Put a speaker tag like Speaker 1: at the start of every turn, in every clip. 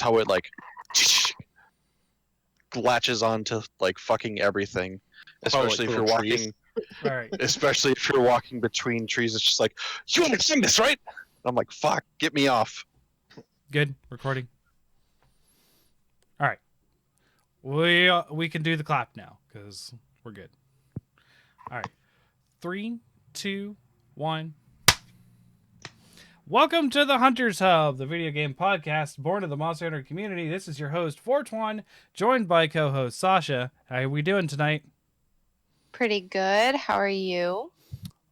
Speaker 1: how it like latches onto like fucking everything, especially if you're walking.
Speaker 2: All right.
Speaker 1: Especially if you're walking between trees, it's just like, you understand this, right? I'm like, fuck, get me off.
Speaker 2: Good recording. All right, we can do the clap now because we're good. All right, 3, 2, 1. Welcome to the Hunters Hub, the video game podcast born of the Monster Hunter community. This is your host, Fortwan, joined by co-host Sasha. How are we doing tonight?
Speaker 3: Pretty good. How are you?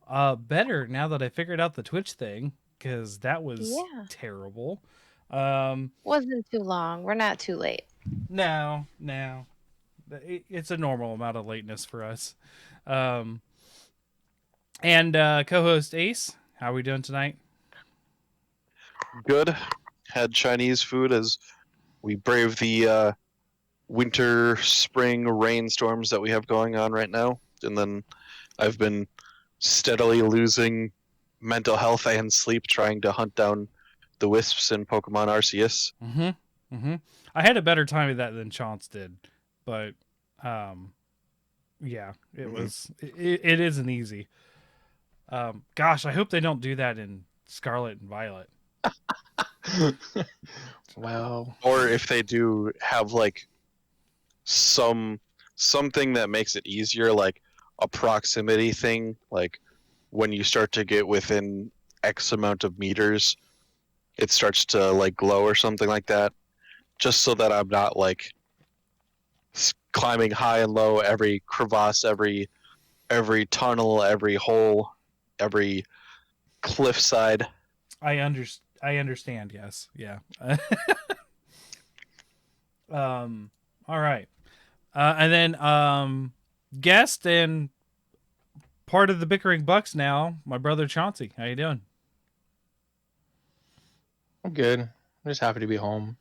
Speaker 2: Better now that I figured out the Twitch thing, because that was terrible.
Speaker 3: Wasn't too long. We're not too late.
Speaker 2: No. It's a normal amount of lateness for us. And co-host Ace, how are we doing tonight?
Speaker 1: Good. Had Chinese food as we brave the winter, spring rainstorms that we have going on right now. And then I've been steadily losing mental health and sleep trying to hunt down the wisps in Pokemon Arceus.
Speaker 2: I had a better time of that than Chance did, but yeah, it isn't easy. Gosh, I hope they don't do that in Scarlet and Violet.
Speaker 4: Well,
Speaker 1: or if they do, have like something that makes it easier, like a proximity thing, like when you start to get within X amount of meters, it starts to like glow or something like that, just so that I'm not like climbing high and low every crevasse, every tunnel, every hole, every cliffside.
Speaker 2: I understand. Yes. Yeah. All right. And then guest and part of the Bickering Bucks now, my brother Chauncey. How you doing?
Speaker 4: I'm good. I'm just happy to be home.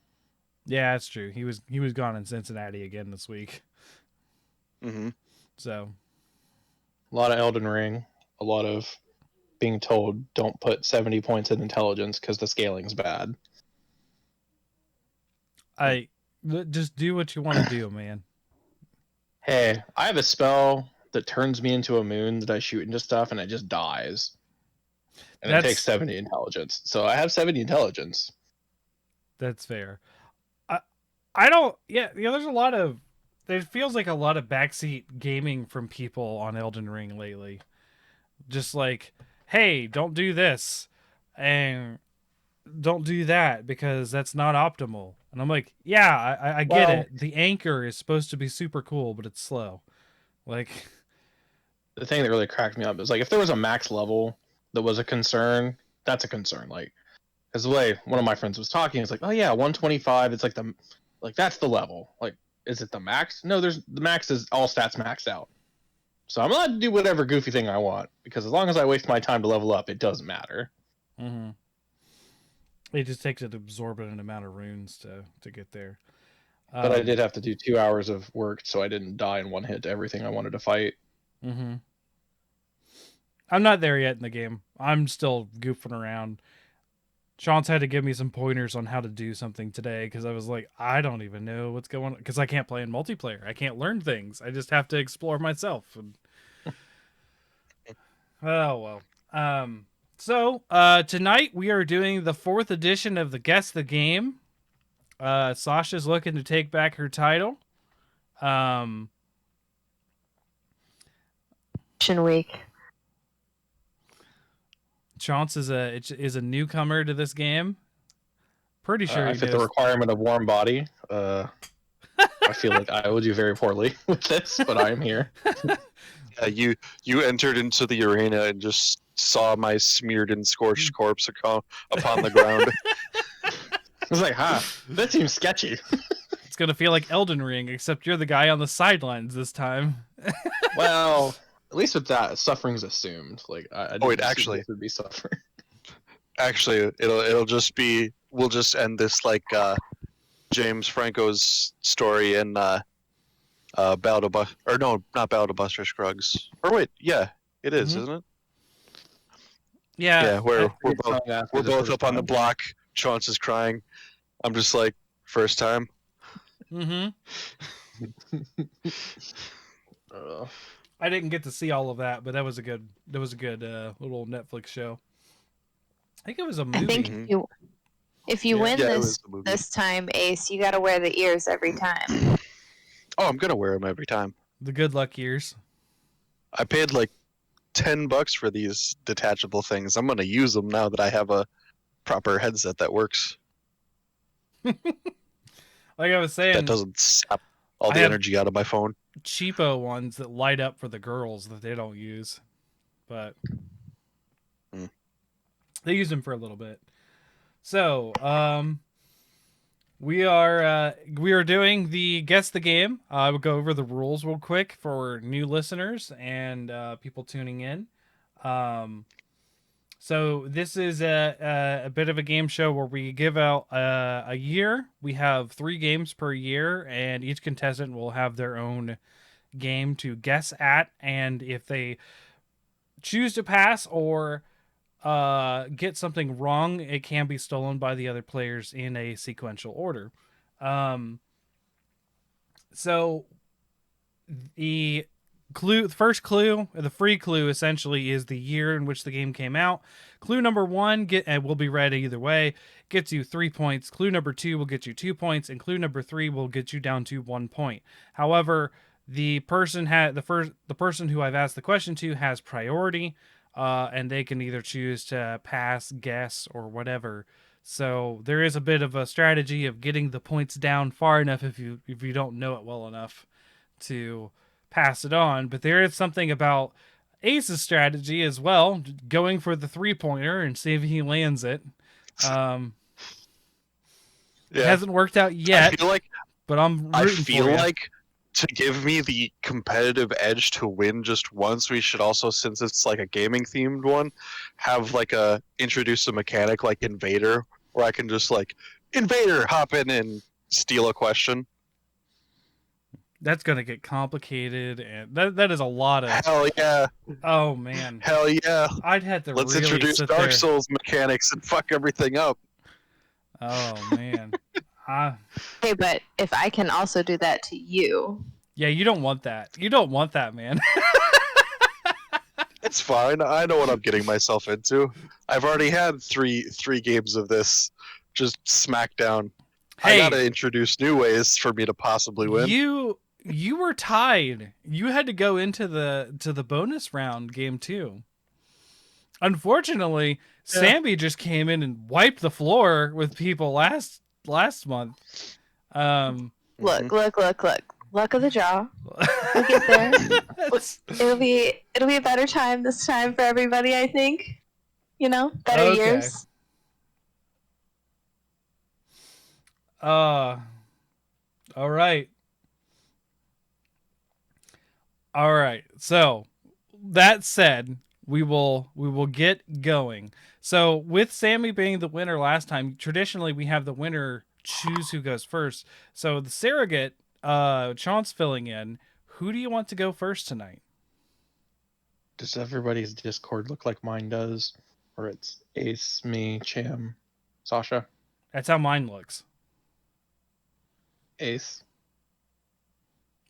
Speaker 2: Yeah, that's true. He was gone in Cincinnati again this week. So
Speaker 4: a lot of Elden Ring, a lot of being told don't put 70 points in intelligence because the scaling's bad.
Speaker 2: Just do what you want to do, man.
Speaker 4: Hey, I have a spell that turns me into a moon that I shoot into stuff and it just dies. And it takes 70 intelligence. So I have 70 intelligence.
Speaker 2: That's fair. I don't... Yeah, there's a lot of... There feels like a lot of backseat gaming from people on Elden Ring lately. Just like, hey, don't do this. And don't do that because that's not optimal. And I'm like, yeah, I get it. The anchor is supposed to be super cool, but it's slow. Like...
Speaker 4: The thing that really cracked me up is like if there was a max level that was a concern, that's a concern. Like, because the way one of my friends was talking, it's like, oh yeah, 125. It's like that's the level. Like, is it the max? No, the max is all stats maxed out. So I'm allowed to do whatever goofy thing I want because as long as I waste my time to level up, it doesn't matter.
Speaker 2: Mm-hmm. It just takes an exorbitant amount of runes to get there.
Speaker 4: But I did have to do 2 hours of work, so I didn't die in one hit to everything I wanted to fight.
Speaker 2: Mm-hmm. I'm not there yet in the game. I'm still goofing around. Chance had to give me some pointers on how to do something today because I was like, I don't even know what's going on because I can't play in multiplayer. I can't learn things. I just have to explore myself. And... oh, well. So tonight we are doing the 4th edition of the Guess the Game. Sasha's looking to take back her title.
Speaker 3: Week.
Speaker 2: Chance is a newcomer to this game. Pretty sure
Speaker 4: I fit the requirement of warm body. I feel like I will do very poorly with this, but I am here.
Speaker 1: Yeah, you entered into the arena and just saw my smeared and scorched corpse upon the ground.
Speaker 4: I was like, that seems sketchy.
Speaker 2: It's gonna feel like Elden Ring, except you're the guy on the sidelines this time.
Speaker 4: Well, at least with that, suffering's assumed. Like, I didn't
Speaker 1: actually,
Speaker 4: would be suffering.
Speaker 1: Actually, it'll just be. We'll just end this like James Franco's story in Battle to Buster, or no, not Battle to Buster Scruggs. Or wait, yeah, it is, isn't it?
Speaker 2: Yeah.
Speaker 1: Yeah, we're both up on the block. Chance is crying. I'm just like, first time.
Speaker 2: Mm-hmm. I didn't get to see all of that, but that was a good little Netflix show. I think it was a movie.
Speaker 3: I think
Speaker 1: Mhm.
Speaker 3: if you
Speaker 2: Yeah.
Speaker 3: win
Speaker 1: Yeah, it was a movie.
Speaker 3: this time, Ace, you got to wear the ears every time.
Speaker 1: Oh, I'm gonna wear them every time.
Speaker 2: The good luck years.
Speaker 1: I paid like $10 for these detachable things. I'm gonna use them now that I have a proper headset that works.
Speaker 2: Like I was saying,
Speaker 1: That doesn't sap all
Speaker 2: I
Speaker 1: the
Speaker 2: have-
Speaker 1: energy out of my phone.
Speaker 2: cheapo ones that light up for the girls that they don't use, but
Speaker 1: Mm.
Speaker 2: they use them for a little bit. So, we are doing the guess the game. I will go over the rules real quick for new listeners and people tuning in. So this is a bit of a game show where we give out a year. We have 3 games per year, and each contestant will have their own game to guess at. And if they choose to pass or get something wrong, it can be stolen by the other players in a sequential order. So the first clue, the free clue, essentially is the year in which the game came out. Clue number 1 will be read either way, gets you 3 points. Clue number 2 will get you 2 points, and clue number 3 will get you down to 1 point. However, the person who I've asked the question to has priority, and they can either choose to pass, guess, or whatever. So there is a bit of a strategy of getting the points down far enough if you don't know it well enough to pass it on. But there is something about Ace's strategy as well, going for the 3-pointer and see if he lands it. It hasn't worked out yet, but I'm rooting for you.
Speaker 1: Like to give me the competitive edge to win just once, we should also, since it's like a gaming themed one, have like introduce a mechanic like Invader, where I can just like Invader hop in and steal a question.
Speaker 2: That's gonna get complicated, and that is a lot of.
Speaker 1: Hell yeah!
Speaker 2: Oh man!
Speaker 1: Hell yeah!
Speaker 2: I'd have to.
Speaker 1: Let's
Speaker 2: really
Speaker 1: introduce
Speaker 2: sit
Speaker 1: Dark
Speaker 2: there.
Speaker 1: Souls mechanics and fuck everything up.
Speaker 2: Oh man!
Speaker 3: Okay, but if I can also do that to you.
Speaker 2: Yeah, you don't want that. You don't want that, man.
Speaker 1: It's fine. I know what I'm getting myself into. I've already had three games of this. Just smackdown.
Speaker 2: Hey,
Speaker 1: I gotta introduce new ways for me to possibly win.
Speaker 2: You were tied. You had to go into the bonus round game 2. Unfortunately, Sammy just came in and wiped the floor with people last month.
Speaker 3: Look. Luck of the draw. We'll get there. It'll be a better time this time for everybody, I think. You know, better years.
Speaker 2: All right. All right. So, that said, we will get going. So, with Sammy being the winner last time, traditionally we have the winner choose who goes first. So, the surrogate, Chance filling in. Who do you want to go first tonight?
Speaker 4: Does everybody's Discord look like mine does? Or it's Ace, me, Cham, Sasha?
Speaker 2: That's how mine looks.
Speaker 4: Ace.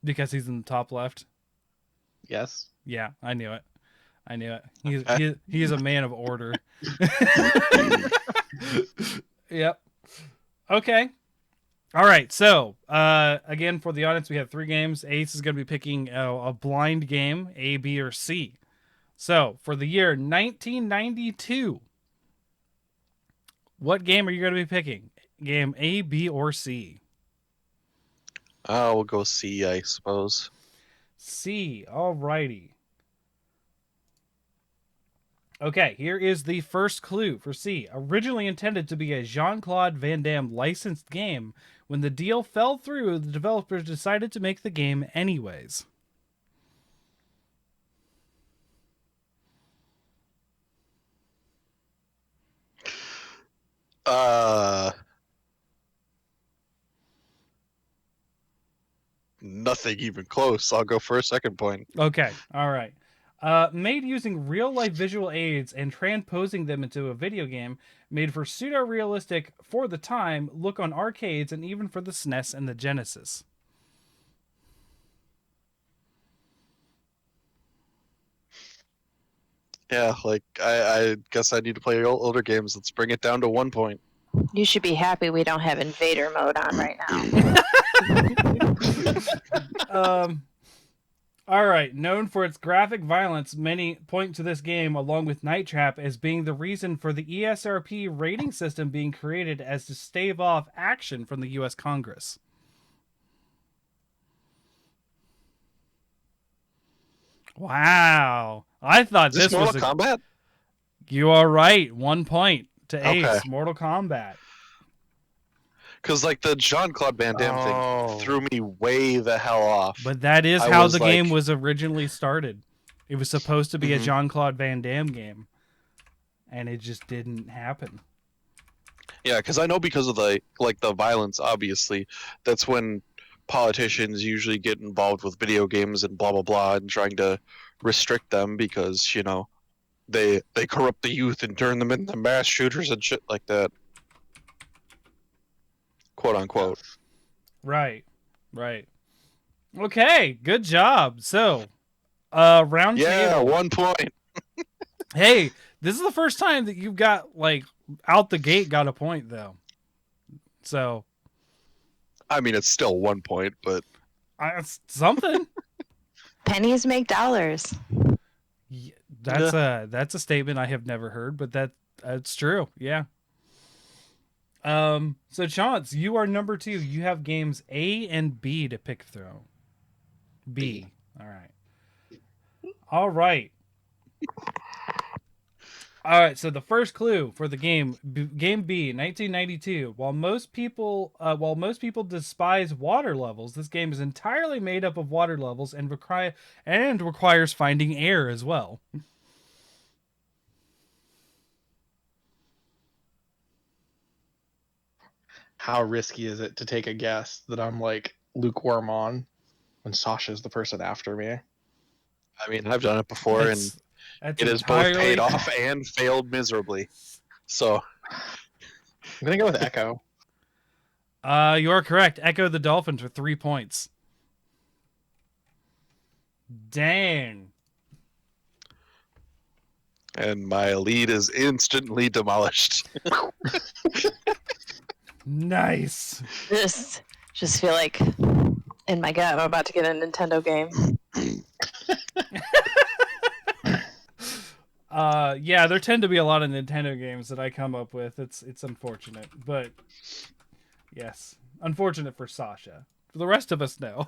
Speaker 2: Because he's in the top left.
Speaker 4: Yes.
Speaker 2: Yeah, I knew it. He's a man of order. Yep. Okay. All right. So, again, for the audience, we have 3 games. Ace is going to be picking a blind game, A, B, or C. So, for the year 1992, what game are you going to be picking? Game A, B, or C?
Speaker 1: We'll go C, I suppose.
Speaker 2: C. Alrighty. Okay, here is the first clue for C. Originally intended to be a Jean-Claude Van Damme licensed game, when the deal fell through, the developers decided to make the game anyways.
Speaker 1: Nothing even close. I'll go for a second point.
Speaker 2: Okay, all right. Made using real-life visual aids and transposing them into a video game, made for pseudo-realistic, for the time, look on arcades and even for the SNES and the Genesis.
Speaker 1: Yeah, like I guess I need to play older games. Let's bring it down to 1 point.
Speaker 3: You should be happy we don't have Invader mode on right now.
Speaker 2: All right. Known for its graphic violence, many point to this game, along with Night Trap, as being the reason for the ESRB rating system being created as to stave off action from the U.S. Congress. Wow. I thought
Speaker 1: Is this
Speaker 2: this was
Speaker 1: Mortal Kombat?
Speaker 2: You are right. 1 point to Ace.
Speaker 1: Okay.
Speaker 2: Mortal Kombat.
Speaker 1: Because like the Jean-Claude Van Damme
Speaker 4: Oh.
Speaker 1: thing threw me way the hell off.
Speaker 2: But that is
Speaker 1: I
Speaker 2: how
Speaker 1: was
Speaker 2: the
Speaker 1: like-
Speaker 2: game was originally started. It was supposed to be a
Speaker 1: Mhm.
Speaker 2: Jean-Claude Van Damme game. And it just didn't happen.
Speaker 1: Yeah, because I know because of the violence, obviously, that's when politicians usually get involved with video games and blah blah blah and trying to restrict them because they corrupt the youth and turn them into mass shooters and shit like that. Quote unquote.
Speaker 2: Right. Okay, good job. So, round
Speaker 1: Yeah,
Speaker 2: table.
Speaker 1: 1 point.
Speaker 2: Hey, this is the first time that you've got, like, out the gate got a point, though. So,
Speaker 1: I mean, it's still 1 point, but
Speaker 2: it's something.
Speaker 3: Pennies make dollars.
Speaker 2: Yeah, that's a statement I have never heard, but that's true. Yeah. So Chance, you are number 2. You have games A and B to pick through. B. All right. All right. So the first clue for the game B, 1992. While most people despise water levels, this game is entirely made up of water levels and requires finding air as well.
Speaker 4: How risky is it to take a guess that I'm like lukewarm on when Sasha's the person after me?
Speaker 1: I mean, I've done it before,
Speaker 2: That's
Speaker 1: and it has both paid off and failed miserably. So
Speaker 4: I'm gonna go with Echo.
Speaker 2: You are correct. Echo the Dolphins for 3 points. Dang.
Speaker 1: and my lead is instantly demolished.
Speaker 2: Nice.
Speaker 3: Just feel like in my gut I'm about to get a Nintendo game.
Speaker 2: Yeah, there tend to be a lot of Nintendo games that I come up with. It's unfortunate, but yes, unfortunate for Sasha. For the rest of us, no.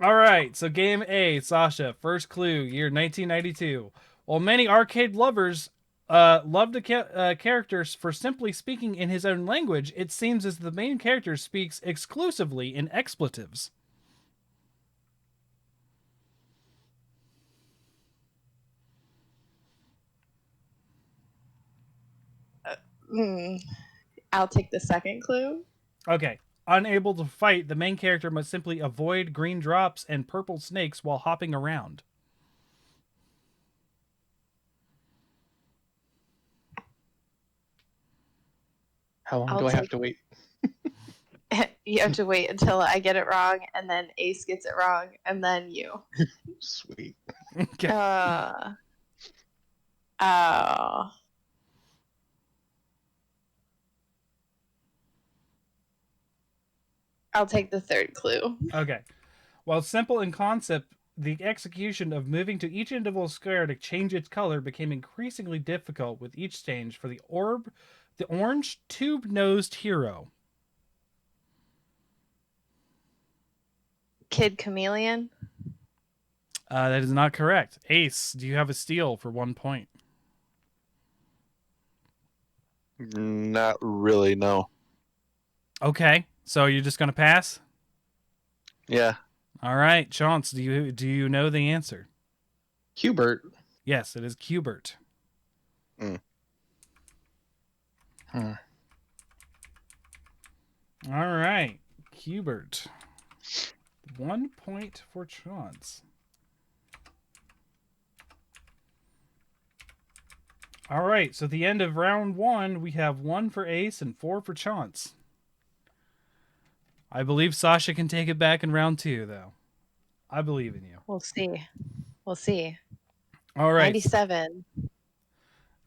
Speaker 2: All right, so game A, Sasha. First clue, year 1992. While many arcade lovers love the characters for simply speaking in his own language, it seems as the main character speaks exclusively in expletives.
Speaker 3: I'll take the second clue.
Speaker 2: Okay. Unable to fight, the main character must simply avoid green drops and purple snakes while hopping around.
Speaker 4: How long
Speaker 3: I'll
Speaker 4: do I have
Speaker 3: take-
Speaker 4: to wait?
Speaker 3: You have to wait until I get it wrong, and then Ace gets it wrong, and then you.
Speaker 4: Sweet.
Speaker 2: Okay.
Speaker 3: Oh. I'll take the third clue.
Speaker 2: Okay. While simple in concept, the execution of moving to each individual square to change its color became increasingly difficult with each stage for the orange tube-nosed hero.
Speaker 3: Kid Chameleon.
Speaker 2: That is not correct. Ace, do you have a steal for 1 point?
Speaker 1: Not really, no.
Speaker 2: Okay, so you're just gonna pass?
Speaker 1: Yeah.
Speaker 2: All right, Chance, do you know the answer?
Speaker 4: Hubert.
Speaker 2: Yes, it is Qbert.
Speaker 1: Mm.
Speaker 4: Hmm.
Speaker 2: All right, Qbert. 1 point for Chance. All right, so at the end of round 1, we have 1 for Ace and 4 for Chance. I believe Sasha can take it back in round 2, though. I believe in you.
Speaker 3: We'll see. We'll see.
Speaker 2: All right.
Speaker 3: 97.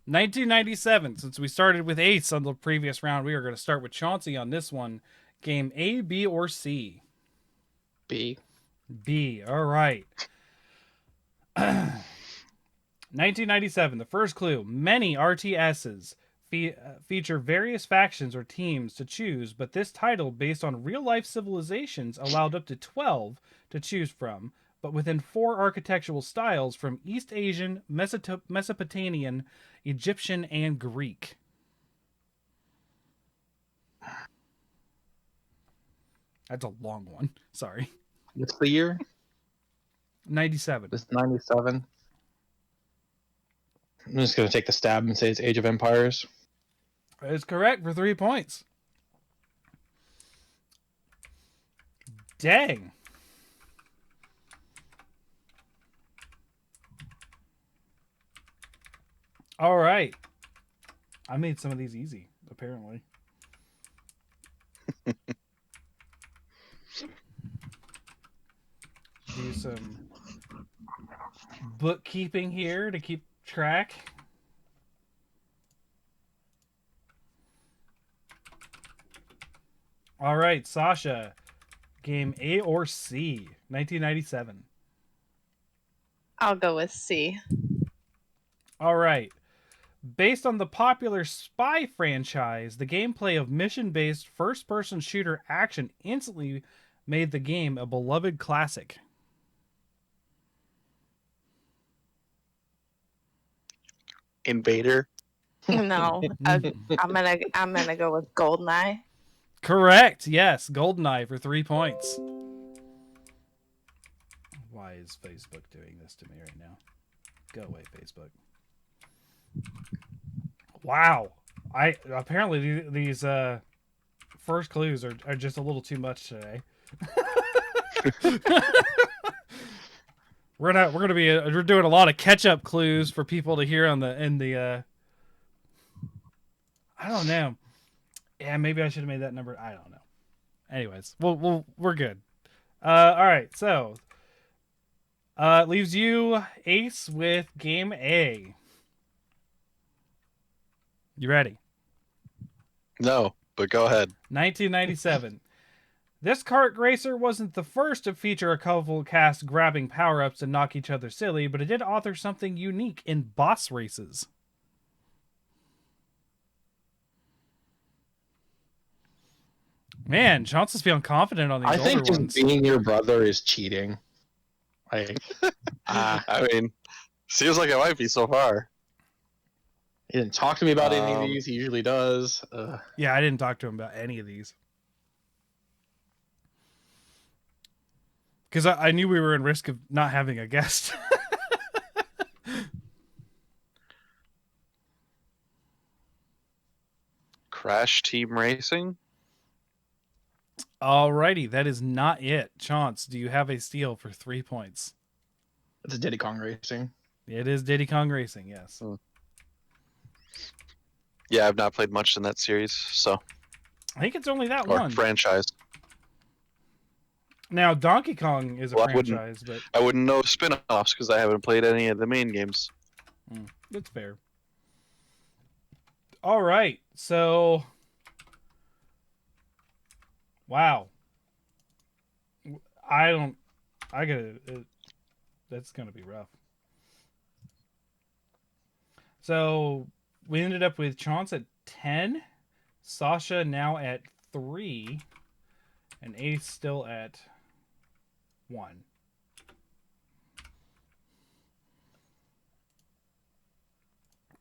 Speaker 2: 1997. Since we started with Ace on the previous round, we are going to start with Chauncey on this one. Game A, B, or C?
Speaker 4: B.
Speaker 2: B. All right. 1997. The first clue. Many RTSs feature various factions or teams to choose, but this title, based on real-life civilizations, allowed up to 12 to choose from, but within 4 architectural styles from East Asian, Mesopotamian, Egyptian, and Greek. That's a long one. Sorry.
Speaker 4: What's the year?
Speaker 2: 97.
Speaker 4: It's 97. I'm just going to take the stab and say it's Age of Empires.
Speaker 2: That is correct for 3 points. Dang. All right. I made some of these easy, apparently. Do some bookkeeping here to keep track. All right, Sasha. Game A or C? 1997.
Speaker 3: I'll go with C.
Speaker 2: All right. Based on the popular Spy franchise, the gameplay of mission-based first-person shooter action instantly made the game a beloved classic.
Speaker 1: Invader.
Speaker 3: No, I'm gonna go with Goldeneye.
Speaker 2: Correct. Yes, GoldenEye for 3 points. Why is Facebook doing this to me right now? Go away, Facebook. Wow. Apparently these first clues are just a little too much today. we're doing a lot of catch-up clues for people to hear in the I don't know. Yeah, maybe I should have made that number. I don't know. Anyways, we're good. All right, so it leaves you, Ace, with Game A. You ready?
Speaker 1: No, but go ahead.
Speaker 2: 1997. This kart racer wasn't the first to feature a colorful cast grabbing power-ups to knock each other silly, but it did author something unique in boss races. Man, Johnson's feeling confident on these older
Speaker 4: think just
Speaker 2: ones.
Speaker 4: being your brother is cheating.
Speaker 1: I mean, seems like it might be so far.
Speaker 4: He didn't talk to me about any of these. He usually does.
Speaker 2: Yeah, I didn't talk to him about any of these. Because I knew we were in risk of not having a guest.
Speaker 1: Crash Team Racing?
Speaker 2: Alrighty, that is not it. Chance, do you have a steal for 3 points?
Speaker 4: It's a Diddy Kong Racing.
Speaker 2: It is Diddy Kong Racing, yes.
Speaker 1: Yeah, I've not played much in that series, so
Speaker 2: I think it's only that
Speaker 1: or
Speaker 2: one.
Speaker 1: franchise.
Speaker 2: Now, Donkey Kong is a
Speaker 1: Well,
Speaker 2: franchise, but
Speaker 1: I wouldn't know spin-offs because I haven't played any of the main games.
Speaker 2: that's fair. All right, so wow, that's gonna be rough. So we ended up with Chance at 10, Sasha now at 3, and Ace still at 1.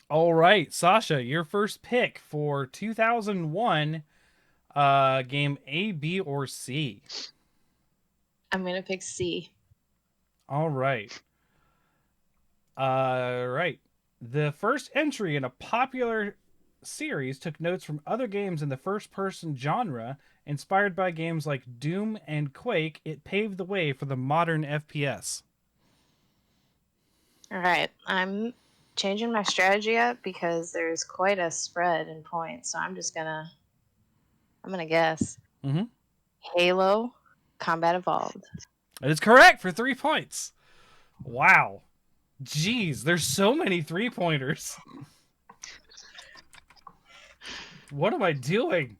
Speaker 2: All right, Sasha, your first pick for 2001, game A, B, or C?
Speaker 3: I'm gonna pick C.
Speaker 2: All right. Right. The first entry in a popular series took notes from other games in the first-person genre. Inspired by games like Doom and Quake, it paved the way for the modern FPS.
Speaker 3: All right, I'm changing my strategy up because there's quite a spread in points. So I'm gonna guess.
Speaker 2: Mm-hmm.
Speaker 3: Halo Combat Evolved.
Speaker 2: That is correct for 3 points. Wow. Jeez, there's so many 3-pointers. What am I doing?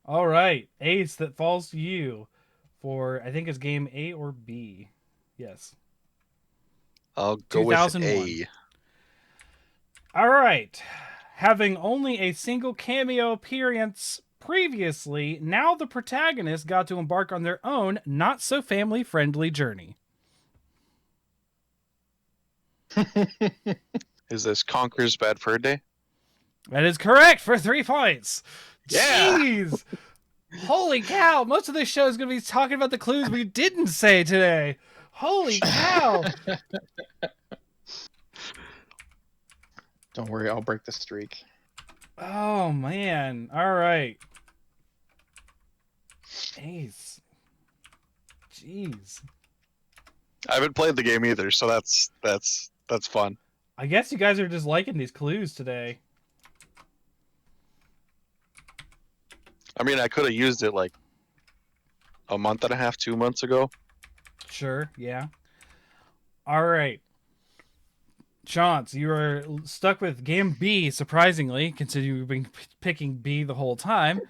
Speaker 2: All right, Ace, that falls to you for, I think it's game A or B. Yes.
Speaker 1: I'll go with
Speaker 2: 2001.
Speaker 1: A.
Speaker 2: All right. Having only a single cameo appearance previously, now the protagonist got to embark on their own not so family friendly journey.
Speaker 1: Is this Conker's Bad Fur Day?
Speaker 2: That is correct for 3 points.
Speaker 1: Yeah.
Speaker 2: Jeez. Holy cow. Most of this show is going to be talking about the clues we didn't say today. Holy cow.
Speaker 4: Don't worry, I'll break the streak.
Speaker 2: Oh, man. All right. Ace. Jeez.
Speaker 1: I haven't played the game either, so that's fun.
Speaker 2: I guess you guys are just liking these clues today.
Speaker 1: I mean, I could have used it like a month and a half, 2 months ago.
Speaker 2: Sure, yeah. All right. Chance, you are stuck with game B, surprisingly, considering you've been picking B the whole time.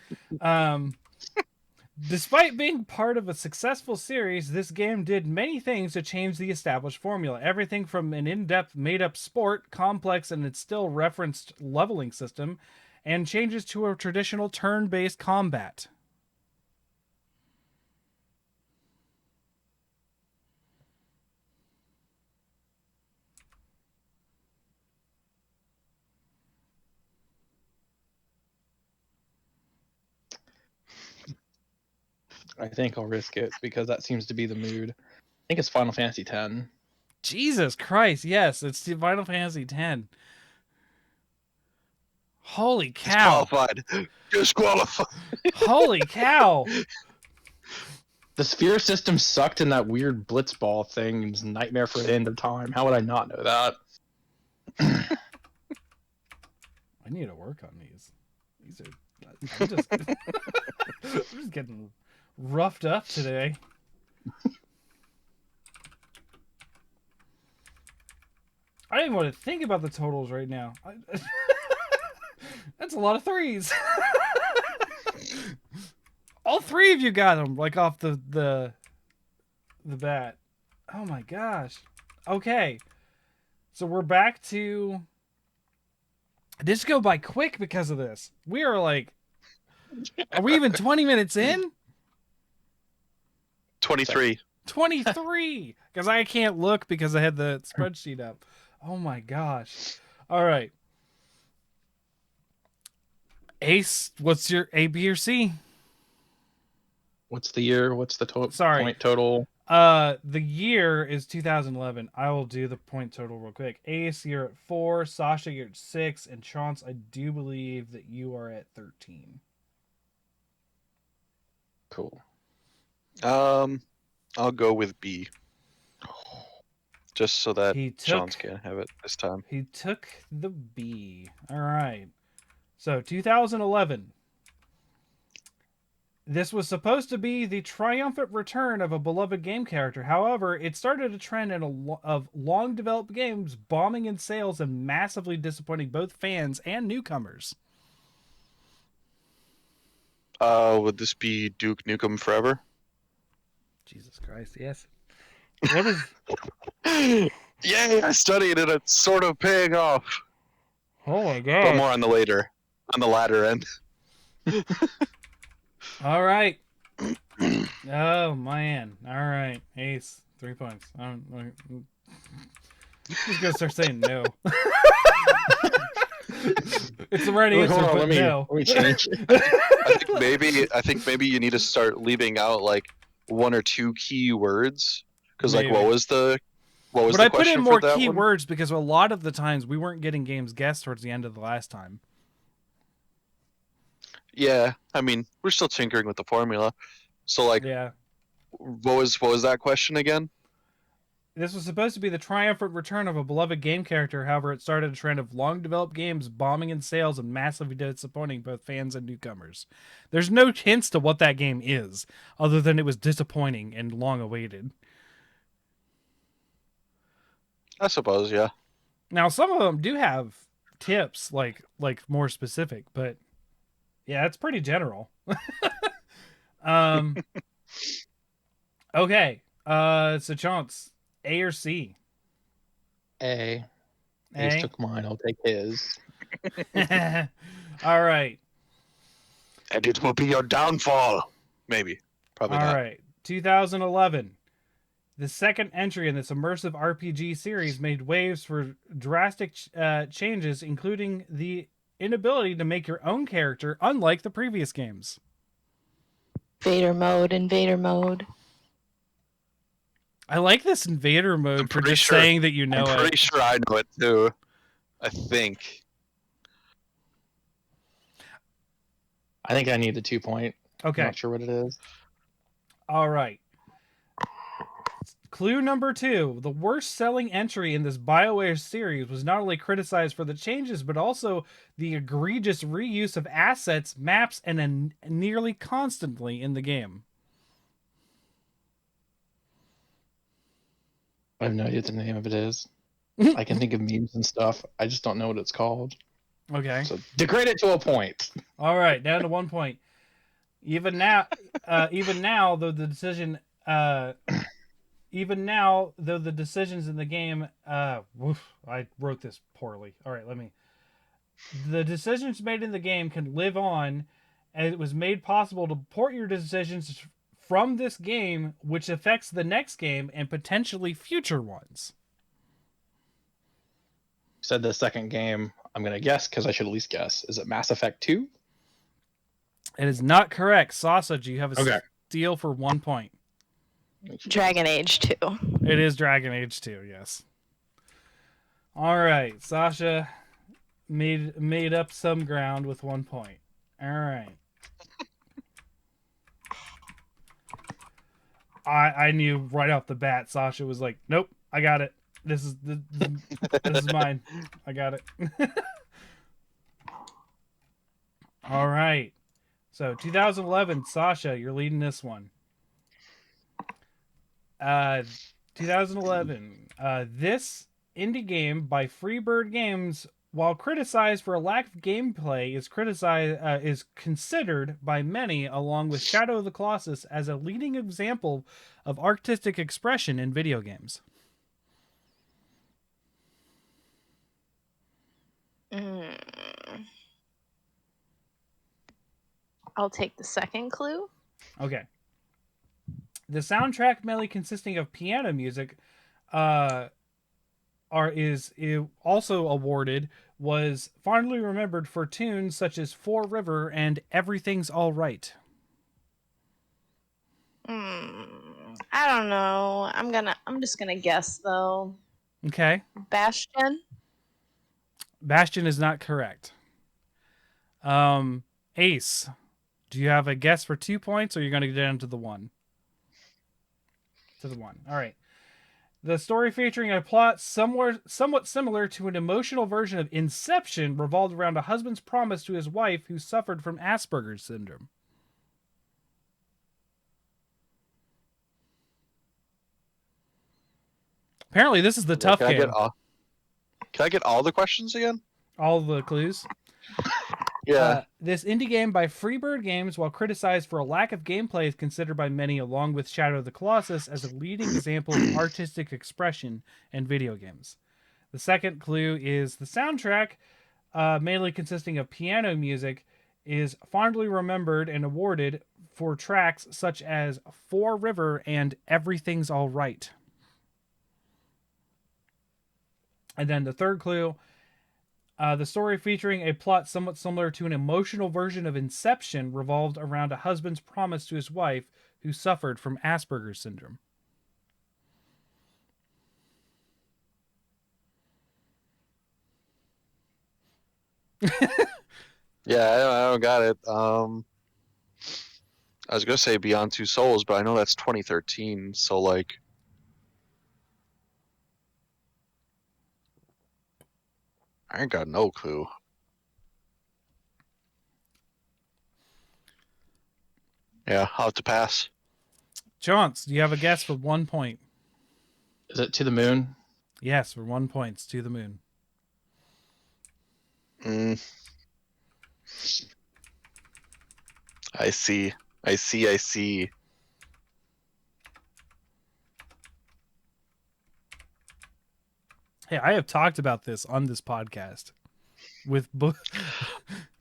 Speaker 2: Despite being part of a successful series, this game did many things to change the established formula. Everything from an in-depth, made-up sport, complex and it's still referenced leveling system, and changes to a traditional turn-based combat.
Speaker 4: I think I'll risk it because that seems to be the mood. I think it's Final Fantasy X.
Speaker 2: Jesus Christ, yes, it's the Final Fantasy X. Holy cow.
Speaker 1: Disqualified. Disqualified.
Speaker 2: Holy cow.
Speaker 4: The sphere system sucked in that weird blitzball thing. It was a nightmare for the end of time. How would I not know that?
Speaker 2: I need to work on these. These are... I'm just getting roughed up today. I don't even want to think about the totals right now. That's a lot of threes. All 3 of you got them, like off the bat. Oh my gosh. Okay. So we're back to... This go by quick because of this. We are like... Are we even 20 minutes in?
Speaker 1: 23.
Speaker 2: 23! Because I can't look because I had the spreadsheet up. Oh my gosh. All right. Ace, what's your A, B, or C?
Speaker 4: What's the year? What's the
Speaker 2: Sorry.
Speaker 4: point total?
Speaker 2: The year is 2011. I will do the point total real quick. Ace, you're at 4. Sasha, you're at 6. And Chance, I do believe that you are at 13.
Speaker 4: Cool.
Speaker 1: I'll go with B. Just so that
Speaker 2: He took-
Speaker 1: Chance can have it this time.
Speaker 2: He took the B. All right. So 2011. This was supposed to be the triumphant return of a beloved game character. However, it started a trend of long-developed games bombing in sales and massively disappointing both fans and newcomers.
Speaker 1: Would this be Duke Nukem Forever?
Speaker 2: Jesus Christ, yes. What is...
Speaker 1: Yay, I studied it. It's sort of paying off.
Speaker 2: Oh my
Speaker 1: But
Speaker 2: god.
Speaker 1: more on the latter end.
Speaker 2: All right. Oh man. All right. Ace, 3 points. I'm just gonna start saying no. It's the right answer,
Speaker 4: Hold on,
Speaker 2: but no.
Speaker 4: let me change.
Speaker 1: I think maybe you need to start leaving out like 1 or 2 key words. Because like,
Speaker 2: Maybe.
Speaker 1: what was the
Speaker 2: But I put
Speaker 1: question
Speaker 2: in more
Speaker 1: for that one?
Speaker 2: keywords because a lot of the times we weren't getting games guessed towards the end of the last time.
Speaker 1: Yeah, I mean, we're still tinkering with the formula. So like,
Speaker 2: Yeah.
Speaker 1: What was that question again?
Speaker 2: This was supposed to be the triumphant return of a beloved game character. However, it started a trend of long-developed games bombing in sales and massively disappointing both fans and newcomers. There's no hints to what that game is, other than it was disappointing and long-awaited.
Speaker 1: I suppose, yeah.
Speaker 2: Now, some of them do have tips, like more specific, but yeah, it's pretty general. Okay. So Chance, A or C?
Speaker 4: A.
Speaker 2: A.
Speaker 4: Ace took mine. I'll take his.
Speaker 2: All right.
Speaker 1: And it will be your downfall. Maybe. Probably
Speaker 2: All
Speaker 1: not.
Speaker 2: right. 2011. The second entry in this immersive RPG series made waves for drastic changes, including the inability to make your own character, unlike the previous games.
Speaker 3: Invader mode.
Speaker 2: I like this invader mode for just saying that you know it.
Speaker 1: I'm pretty sure I know it too. I think.
Speaker 4: I think I need the 2 point.
Speaker 2: Okay.
Speaker 4: I'm not sure what it is.
Speaker 2: All right. Clue number 2. The worst selling entry in this BioWare series was not only criticized for the changes, but also the egregious reuse of assets, maps, and nearly constantly in the game.
Speaker 4: I have no idea what the name of it is. I can think of memes and stuff. I just don't know what it's called.
Speaker 2: Okay.
Speaker 4: So degrade it to a point.
Speaker 2: All right, down to 1 point. Even now, though the decisions in the game, I wrote this poorly. All right, the decisions made in the game can live on, and it was made possible to port your decisions from this game, which affects the next game and potentially future ones.
Speaker 4: You said the second game. I'm going to guess because I should at least guess. Is it Mass Effect 2?
Speaker 2: It is not correct. Sausage, you have a steal for 1 point.
Speaker 3: Dragon Age 2.
Speaker 2: It is Dragon Age 2, yes. All right, Sasha made up some ground with 1 point. All right. I knew right off the bat. Sasha was like, "Nope, I got it. This is mine. I got it." All right. So 2011, Sasha, you're leading this one. 2011. This indie game by Freebird Games, while criticized for a lack of gameplay, is considered by many, along with Shadow of the Colossus, as a leading example of artistic expression in video games.
Speaker 3: I'll take the second clue.
Speaker 2: Okay. The soundtrack, mainly consisting of piano music, is also awarded, was fondly remembered for tunes such as Four River and Everything's All Right.
Speaker 3: I don't know. I'm just gonna guess though.
Speaker 2: Okay.
Speaker 3: Bastion.
Speaker 2: Bastion is not correct. Ace, do you have a guess for 2 points, or you're going to get down to the 1? To the 1. All right. The story, featuring a plot somewhat similar to an emotional version of Inception, revolved around a husband's promise to his wife who suffered from Asperger's syndrome. Apparently, this is the tough game.
Speaker 1: Can I get all the questions again?
Speaker 2: All the clues?
Speaker 1: Yeah.
Speaker 2: This indie game by Freebird Games, while criticized for a lack of gameplay, is considered by many, along with Shadow of the Colossus, as a leading example of artistic expression in video games. The second clue is the soundtrack, mainly consisting of piano music, is fondly remembered and awarded for tracks such as Four River and Everything's All Right. And then the third clue, the story, featuring a plot somewhat similar to an emotional version of Inception, revolved around a husband's promise to his wife who suffered from Asperger's syndrome.
Speaker 1: Yeah, I don't got it. I was gonna say Beyond Two Souls, but I know that's 2013. So like, I ain't got no clue. Yeah, I'll have to pass.
Speaker 2: Chance, do you have a guess for 1 point?
Speaker 4: Is it To the Moon?
Speaker 2: Yes, for 1 point. It's To the Moon.
Speaker 1: Mm. I see. I see.
Speaker 2: Hey, I have talked about this on this podcast with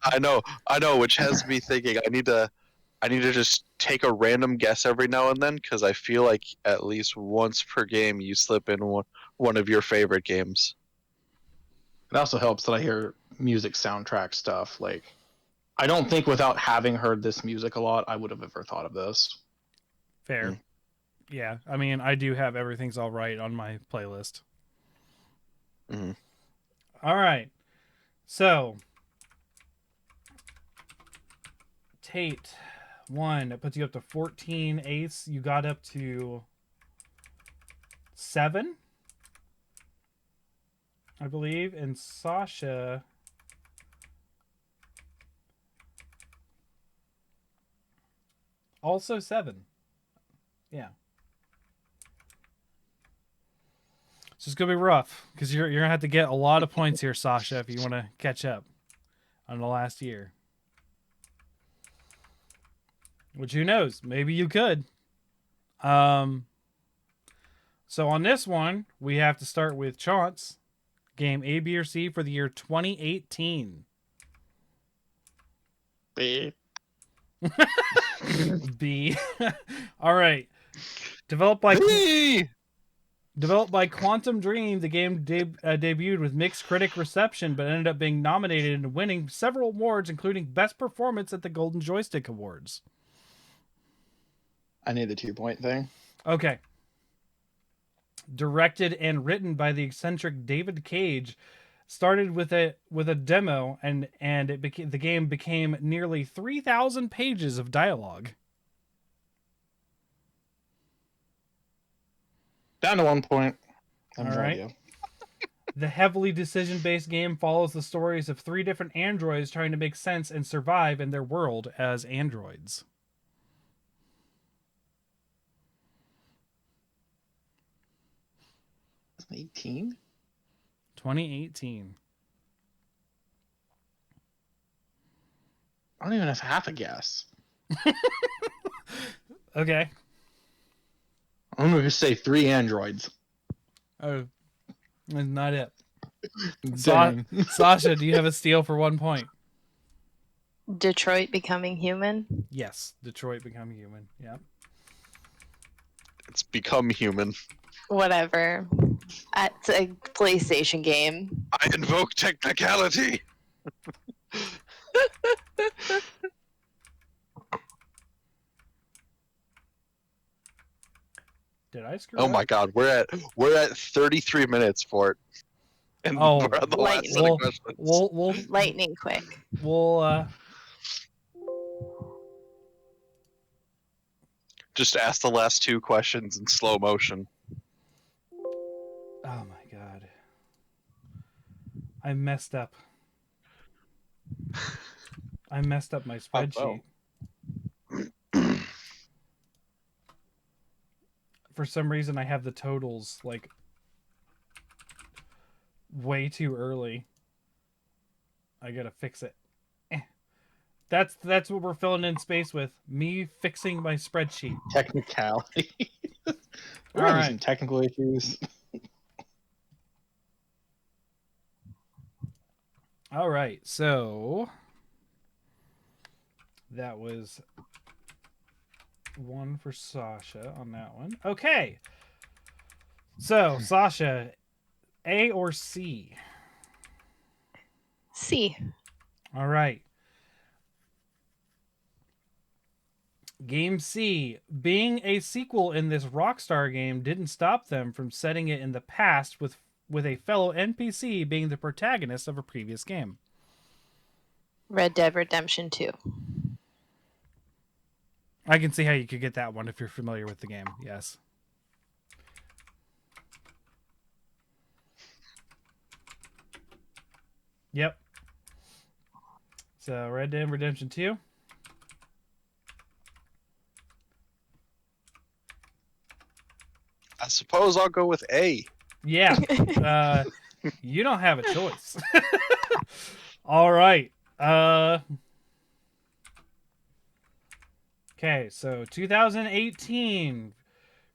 Speaker 1: I know, which has me thinking I need to just take a random guess every now and then because I feel like at least once per game you slip in one of your favorite games.
Speaker 4: It also helps that I hear music soundtrack stuff. Like, I don't think without having heard this music a lot, I would have ever thought of this.
Speaker 2: Fair. Yeah, I mean, I do have Everything's All Right on my playlist.
Speaker 1: Mm-hmm.
Speaker 2: All right. So, Tate, 1. That puts you up to 14. Ace, you got up to 7, I believe. And Sasha, also 7. Yeah. So it's going to be rough because you're going to have to get a lot of points here, Sasha, if you want to catch up on the last year. Which, who knows? Maybe you could. So on this one, we have to start with Chance. Game A, B, or C for the year 2018.
Speaker 4: B.
Speaker 2: B. All right. Developed by Quantum Dream, the game debuted with mixed critic reception, but ended up being nominated and winning several awards, including Best Performance at the Golden Joystick Awards.
Speaker 4: I need the 2-point thing.
Speaker 2: Okay. Directed and written by the eccentric David Cage, started with a demo, and the game became nearly 3,000 pages of dialogue.
Speaker 4: Down to 1 point.
Speaker 2: All right. The heavily decision-based game follows the stories of 3 different androids trying to make sense and survive in their world as androids.
Speaker 4: $18?
Speaker 2: 2018.
Speaker 4: I don't even have half a guess.
Speaker 2: Okay.
Speaker 4: I'm going to say 3 androids.
Speaker 2: Oh, that's not it.
Speaker 4: Dang.
Speaker 2: Sasha, do you have a steal for 1 point?
Speaker 3: Detroit Becoming Human.
Speaker 2: Yes, Detroit Become Human. Yeah.
Speaker 1: It's Become Human.
Speaker 3: Whatever. It's a PlayStation game.
Speaker 1: I invoke technicality.
Speaker 2: Did I screw
Speaker 1: Oh
Speaker 2: up?
Speaker 1: my god, we're at 33 minutes for it. And
Speaker 2: Oh,
Speaker 1: we're on the last set of questions.
Speaker 2: We'll
Speaker 3: Lightning quick.
Speaker 1: Just ask the last 2 questions in slow motion.
Speaker 2: Oh my god. I messed up. I messed up my spreadsheet. For some reason, I have the totals like way too early. I gotta fix it. That's what we're filling in space with. Me fixing my spreadsheet.
Speaker 4: Technicality. We're
Speaker 2: All
Speaker 4: having
Speaker 2: right.
Speaker 4: some technical issues.
Speaker 2: All right, so that was 1 for Sasha on that one. Okay. So, Sasha, A or C?
Speaker 3: C.
Speaker 2: All right. Game C. Being a sequel in this Rockstar game didn't stop them from setting it in the past with a fellow NPC being the protagonist of a previous game.
Speaker 3: Red Dead Redemption 2.
Speaker 2: I can see how you could get that one if you're familiar with the game. Yes. Yep. So Red Dead Redemption 2.
Speaker 1: I suppose I'll go with A.
Speaker 2: Yeah. You don't have a choice. All right. Okay, so 2018.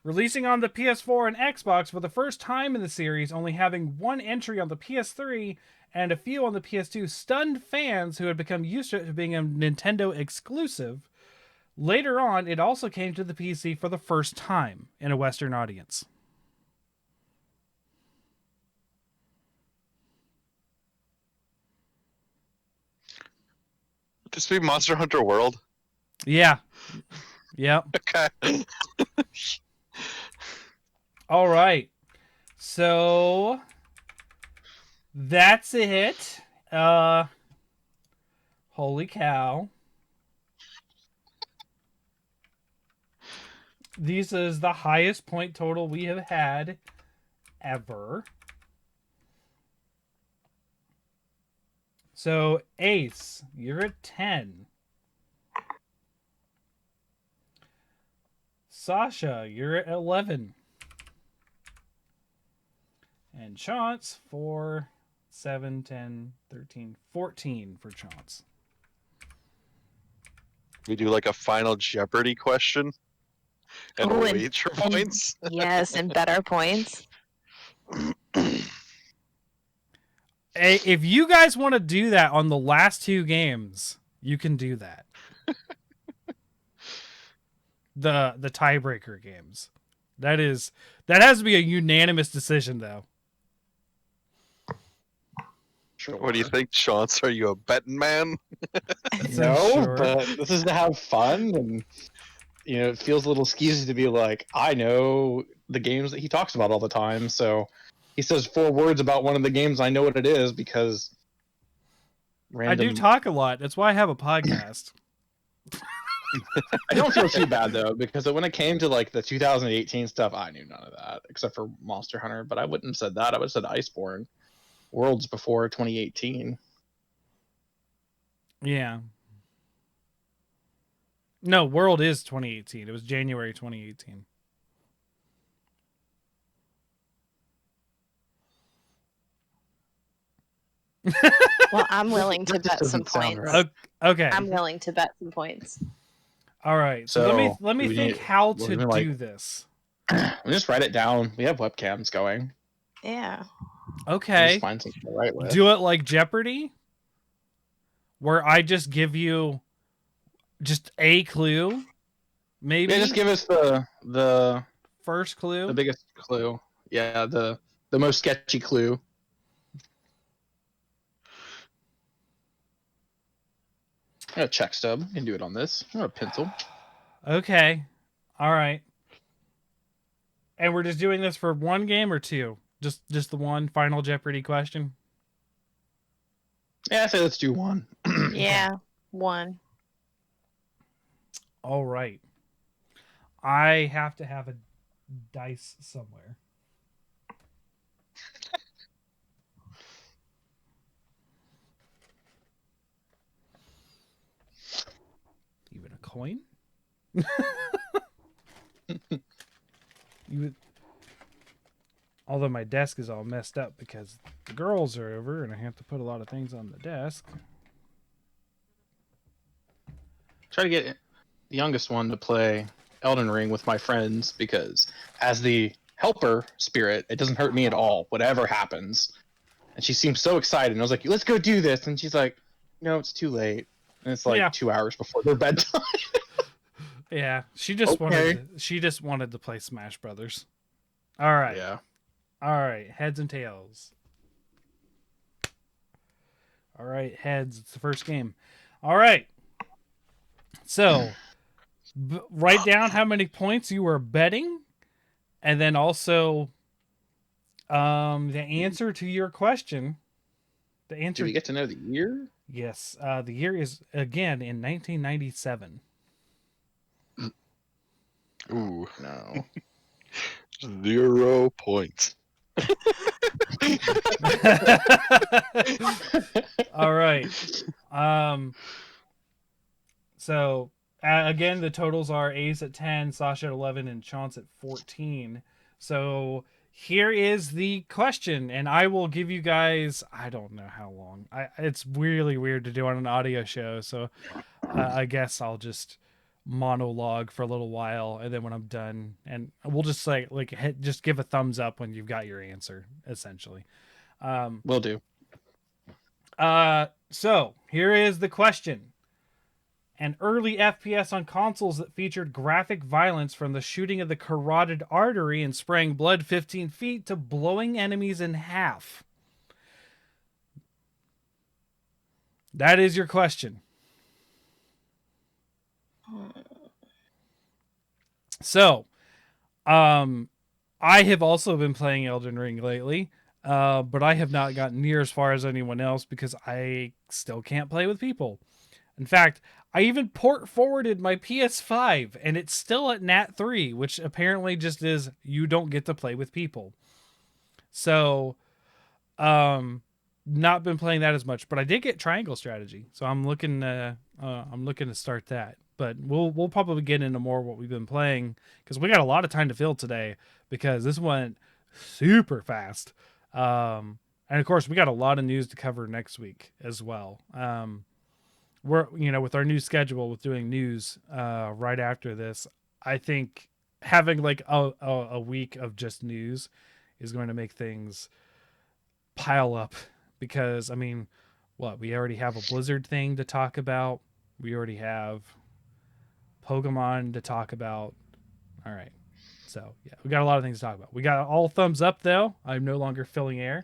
Speaker 2: Releasing on the PS4 and Xbox for the first time in the series, only having one entry on the PS3 and a few on the PS2 stunned fans who had become used to it being a Nintendo exclusive. Later on, it also came to the PC for the first time in a Western audience.
Speaker 1: Just be Monster Hunter World.
Speaker 2: Yeah. Yep.
Speaker 1: Okay.
Speaker 2: All right. So that's it. Holy cow. This is the highest point total we have had ever. So, Ace, you're at 10. Sasha, you're at 11. And Chance, 4, 7, 10, 13, 14 for Chance.
Speaker 1: We do like a final Jeopardy question and
Speaker 3: Oh, and-
Speaker 1: wait for
Speaker 3: and-
Speaker 1: points.
Speaker 3: Yes, and better points.
Speaker 2: Hey, if you guys want to do that on the last two games, you can do that. The tiebreaker games. That has to be a unanimous decision, though.
Speaker 4: Sure.
Speaker 1: What do you think, Chance? Are you a betting man?
Speaker 4: No,
Speaker 2: Sure.
Speaker 4: but this is to have fun, and it feels a little skeezy to be like, I know the games that he talks about all the time, so he says 4 words about one of the games. I know what it is because
Speaker 2: I do talk a lot. That's why I have a podcast.
Speaker 4: I don't feel too bad though, because when it came to like the 2018 stuff, I knew none of that except for Monster Hunter. But I wouldn't have said that. I would have said Iceborne. Worlds before 2018.
Speaker 2: Yeah. No, World is 2018. It was January 2018.
Speaker 3: Well, I'm willing to bet some
Speaker 4: Doesn't sound
Speaker 3: points.
Speaker 4: right.
Speaker 2: Okay.
Speaker 3: I'm willing to bet some points.
Speaker 2: All right. So let me
Speaker 4: we
Speaker 2: think
Speaker 4: need-
Speaker 2: how
Speaker 4: well,
Speaker 2: to
Speaker 4: we like-
Speaker 2: do this.
Speaker 4: Just write it down. We have webcams going.
Speaker 3: Yeah.
Speaker 2: Okay.
Speaker 4: Just find something to write with.
Speaker 2: Do it like Jeopardy, where I just give you just a clue, maybe.
Speaker 4: Yeah, just give us the
Speaker 2: first clue.
Speaker 4: the biggest clue. Yeah, the most sketchy clue. A check stub. You can do it on this. Or a pencil.
Speaker 2: Okay. All right. And we're just doing this for one game or two? Just the one final Jeopardy question?
Speaker 4: Yeah, I say let's do one.
Speaker 3: Yeah. One.
Speaker 2: All right. I have to have a dice somewhere. Even a coin? Although my desk is all messed up because the girls are over and I have to put a lot of things on the desk.
Speaker 4: Try to get the youngest one to play Elden Ring with my friends because as the helper spirit, it doesn't hurt me at all, whatever happens. And she seems so excited. And I was like, let's go do this. And she's like, no, it's too late. And it's like 2 hours before their bedtime.
Speaker 2: Yeah, she just wanted to play Smash Brothers. All right.
Speaker 4: Yeah.
Speaker 2: All right, heads and tails. All right, heads. It's the first game. All right. So, write down how many points you were betting, and then also the answer to your question. The answer.
Speaker 4: Do we get to know the year?
Speaker 2: Yes. The year is again in 1997.
Speaker 1: Ooh,
Speaker 4: No.
Speaker 1: 0 points.
Speaker 2: All right. So again, the totals are Ace at 10, Sasha at 11, and Chance at 14. So here is the question, and I will give you guys, I don't know how long. It's really weird to do on an audio show, so I guess I'll just monologue for a little while, and then when I'm done, and we'll just just give a thumbs up when you've got your answer, essentially.
Speaker 4: Will do.
Speaker 2: So here is the question. An early FPS on consoles that featured graphic violence from the shooting of the carotid artery and spraying blood 15 feet to blowing enemies in half. That is your question. So, I have also been playing Elden Ring lately, but I have not gotten near as far as anyone else because I still can't play with people. In fact, I even port forwarded my PS5 and it's still at Nat 3, which apparently just is you don't get to play with people. So, not been playing that as much, but I did get Triangle Strategy, so I'm looking to start that. But we'll probably get into more what we've been playing because we got a lot of time to fill today because this went super fast. And of course we got a lot of news to cover next week as well. We're with our new schedule with doing news right after this, I think having like a week of just news is going to make things pile up because I mean, we already have a Blizzard thing to talk about. We already have Pokemon to talk about. All right. So, yeah, we got a lot of things to talk about. We got all thumbs up though. I'm no longer filling air.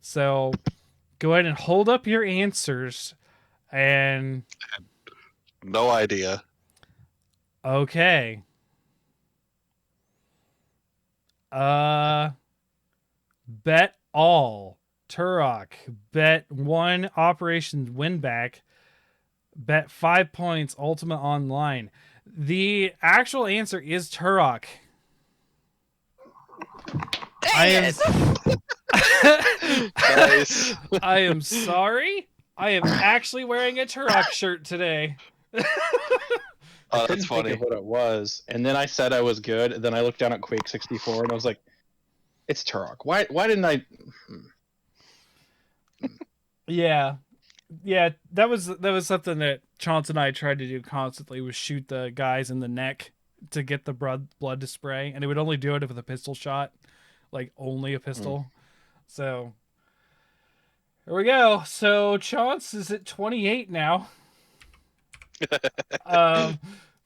Speaker 2: So, go ahead and hold up your answers. And
Speaker 1: no idea.
Speaker 2: Okay. Bet all. Turok. Bet 1 Operation Winback. Bet 5 points Ultimate Online. The actual answer is Turok.
Speaker 3: Dang
Speaker 1: Nice.
Speaker 2: I am sorry. I am actually wearing a Turok shirt today.
Speaker 1: Oh,
Speaker 4: Couldn't
Speaker 1: that's
Speaker 4: think
Speaker 1: funny.
Speaker 4: of what it was, and then I said I was good. And then I looked down at Quake 64, and I was like, "It's Turok. Why didn't I?"
Speaker 2: Yeah, that was something that Chance and I tried to do constantly, was shoot the guys in the neck to get the blood to spray, and it would only do it with a pistol shot, like only a pistol. So here we go. So Chance is at 28 now.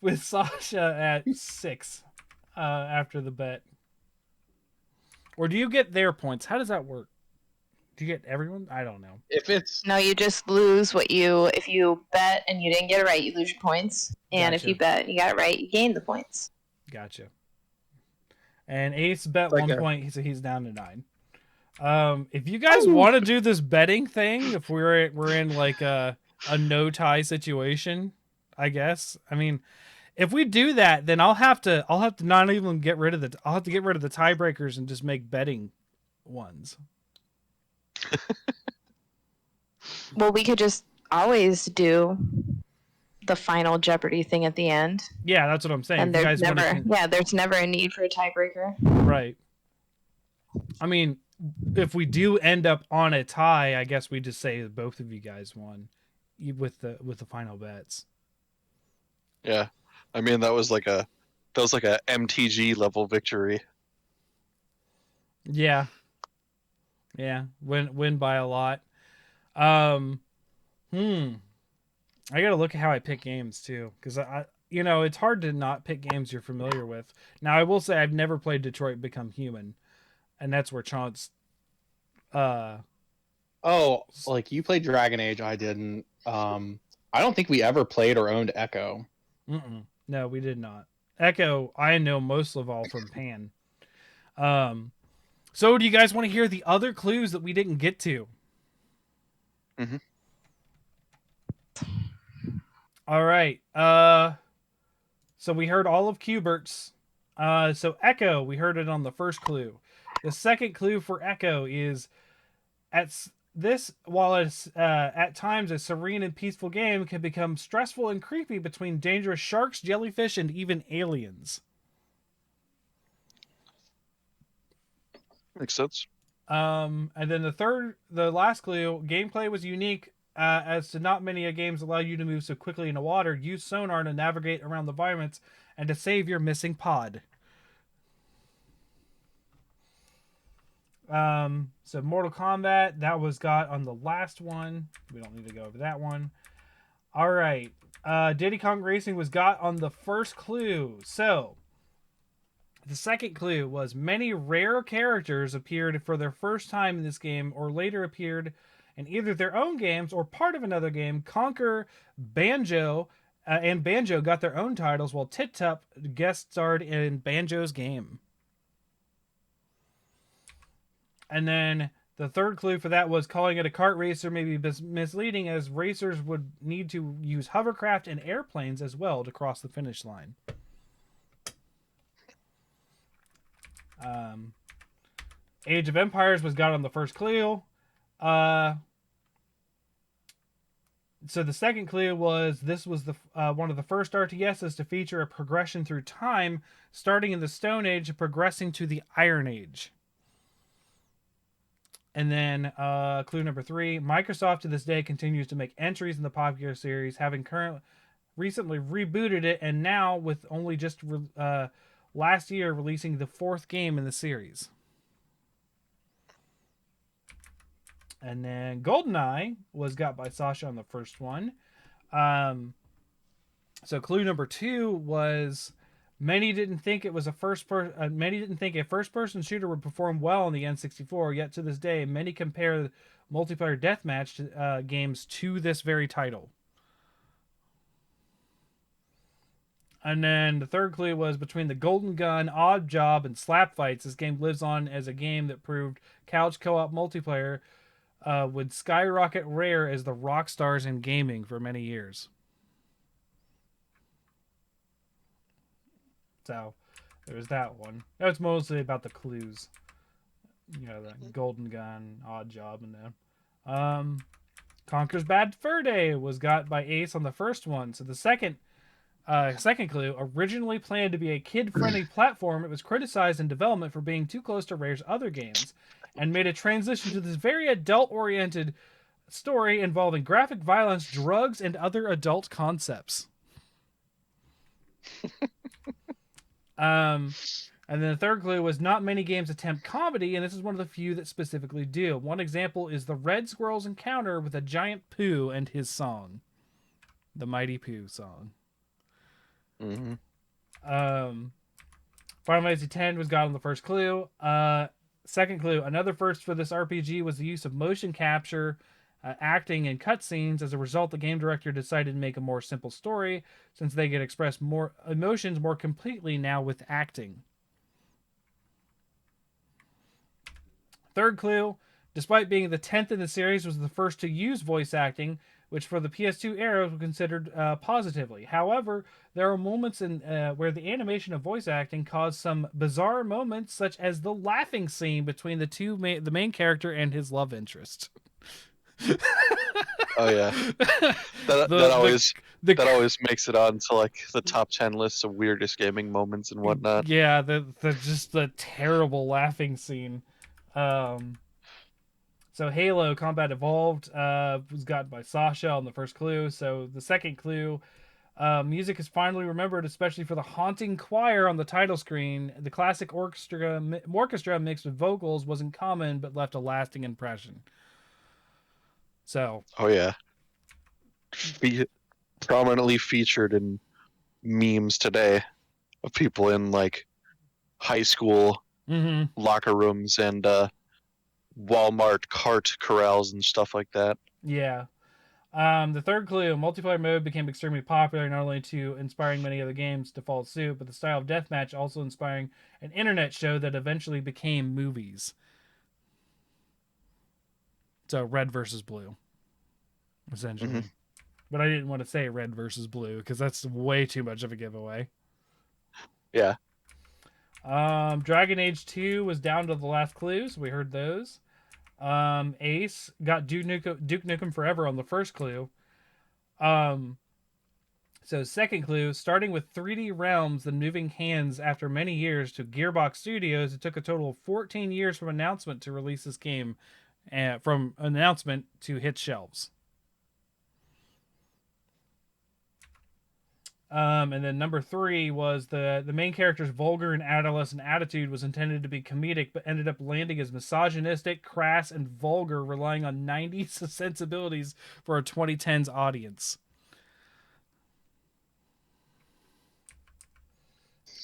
Speaker 2: With Sasha at 6 after the bet. Or do you get their points? How does that work? Do you get everyone? I don't know.
Speaker 4: If it's
Speaker 3: No, you just lose if you bet and you didn't get it right, you lose your points. And if
Speaker 2: Gotcha.
Speaker 3: you bet and you got it right, you gain the points.
Speaker 2: Gotcha. And Ace bet
Speaker 4: Like
Speaker 2: 1 point, so he's down to 9. If you guys want to do this betting thing, if we're in like a no tie situation, I guess. I mean, if we do that, then I'll have to not even get rid of I'll have to get rid of the tiebreakers and just make betting ones.
Speaker 3: Well, we could just always do the final Jeopardy thing at the end.
Speaker 2: Yeah, that's what I'm saying.
Speaker 3: And
Speaker 2: If you
Speaker 3: there's
Speaker 2: guys
Speaker 3: never, there's never a need for a tiebreaker.
Speaker 2: Right. I mean, if we do end up on a tie, I guess we just say that both of you guys won with the final bets.
Speaker 1: Yeah, I mean that was like a MTG level victory.
Speaker 2: Yeah. Win by a lot. I gotta look at how I pick games too, because I it's hard to not pick games you're familiar with. Now I will say I've never played Detroit Become Human, and that's where Chance.
Speaker 4: like you played Dragon Age, I didn't. I don't think we ever played or owned Echo.
Speaker 2: No, we did not. Echo, I know most of all from Pan. So do you guys want to hear the other clues that we didn't get to?
Speaker 1: Mm-hmm.
Speaker 2: All right. So we heard all of Cubert's So Echo, we heard it on the first clue. The second clue for Echo is while it's at times a serene and peaceful game, can become stressful and creepy between dangerous sharks, jellyfish, and even aliens.
Speaker 1: Makes sense.
Speaker 2: And then the last clue, gameplay was unique as to not many games allow you to move so quickly in the water, use sonar to navigate around the environments, and to save your missing pod. So Mortal Kombat, that was got on the last one. We don't need to go over that one. All right. Diddy Kong Racing was got on the first clue. So the second clue was many rare characters appeared for their first time in this game or later appeared in either their own games or part of another game. Conker, Banjo, and Banjo got their own titles while Tit Tup guest starred in Banjo's game. And then the third clue for that was calling it a kart racer may be misleading as racers would need to use hovercraft and airplanes as well to cross the finish line. Age of Empires was got on the first clue. So the second clue was this was the one of the first RTSs to feature a progression through time, starting in the Stone Age and progressing to the Iron Age. And then clue number 3, Microsoft to this day continues to make entries in the popular series, having recently rebooted it, and now with only just last year releasing the 4th game in the series. And then GoldenEye was got by Sasha on the first one. So clue number 2 was many didn't think it was a first-person shooter would perform well in the N64. Yet to this day, many compare multiplayer deathmatch games to this very title. And then the third clue was between the Golden Gun, Odd Job, and Slap Fights. This game lives on as a game that proved couch co-op multiplayer would skyrocket rare as the rock stars in gaming for many years. So there was that one. That's mostly about the clues. You know, the Golden Gun, Odd Job, and them. Conker's Bad Fur Day was got by Ace on the first one. So the second clue, originally planned to be a kid-friendly platform, it was criticized in development for being too close to Rare's other games, and made a transition to this very adult-oriented story involving graphic violence, drugs, and other adult concepts. And then the third clue was not many games attempt comedy, and this is one of the few that specifically do. One example is the Red Squirrel's encounter with a giant Pooh and his song. The Mighty Pooh song.
Speaker 1: Mm-hmm.
Speaker 2: Final Fantasy X was got on the first clue. Second clue, another first for this RPG was the use of motion capture, acting, and cutscenes. As a result, the game director decided to make a more simple story, since they could express more emotions more completely now with acting. Third clue, despite being the 10th in the series, was the first to use voice acting, which for the PS2 era was considered positively. However, there are moments in where the animation of voice acting caused some bizarre moments, such as the laughing scene between the main character and his love interest.
Speaker 1: Oh yeah, that always makes it on to like the top 10 lists of weirdest gaming moments and whatnot.
Speaker 2: Yeah, the terrible laughing scene. So Halo Combat Evolved was gotten by Sasha on the first clue. So the second clue, music is finally remembered, especially for the haunting choir on the title screen. The classic orchestra mixed with vocals wasn't common, but left a lasting impression. So.
Speaker 1: Oh yeah. Prominently featured in memes today of people in like high school locker rooms and Walmart cart corrals and stuff like that.
Speaker 2: Yeah. The third clue, multiplayer mode became extremely popular, not only to inspiring many other games to follow suit, but the style of deathmatch also inspiring an internet show that eventually became movies. So red versus blue, essentially. Mm-hmm. But I didn't want to say red versus blue because that's way too much of a giveaway.
Speaker 1: Yeah.
Speaker 2: Dragon Age 2 was down to the last clue, so we heard those. Ace got Duke Nukem Forever on the first clue. So second clue, starting with 3D Realms, then moving hands after many years to Gearbox Studios, it took a total of 14 years from announcement to release this game, from announcement to hit shelves. And then number 3 was the main character's vulgar and adolescent attitude was intended to be comedic, but ended up landing as misogynistic, crass, and vulgar, relying on 90s sensibilities for a 2010s audience.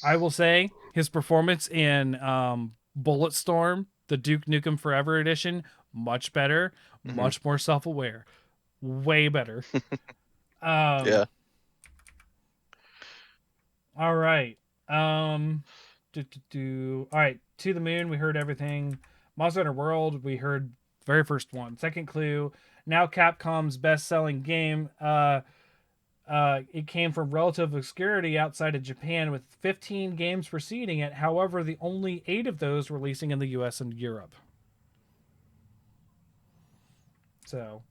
Speaker 2: I will say his performance in Bulletstorm, the Duke Nukem Forever edition, much better, much more self-aware, way better.
Speaker 1: Yeah.
Speaker 2: All right. All right. To the Moon, we heard everything. Monster Hunter World, we heard very first one. Second clue, now Capcom's best-selling game. It came from relative obscurity outside of Japan, with 15 games preceding it. However, the only 8 of those releasing in the US and Europe. So,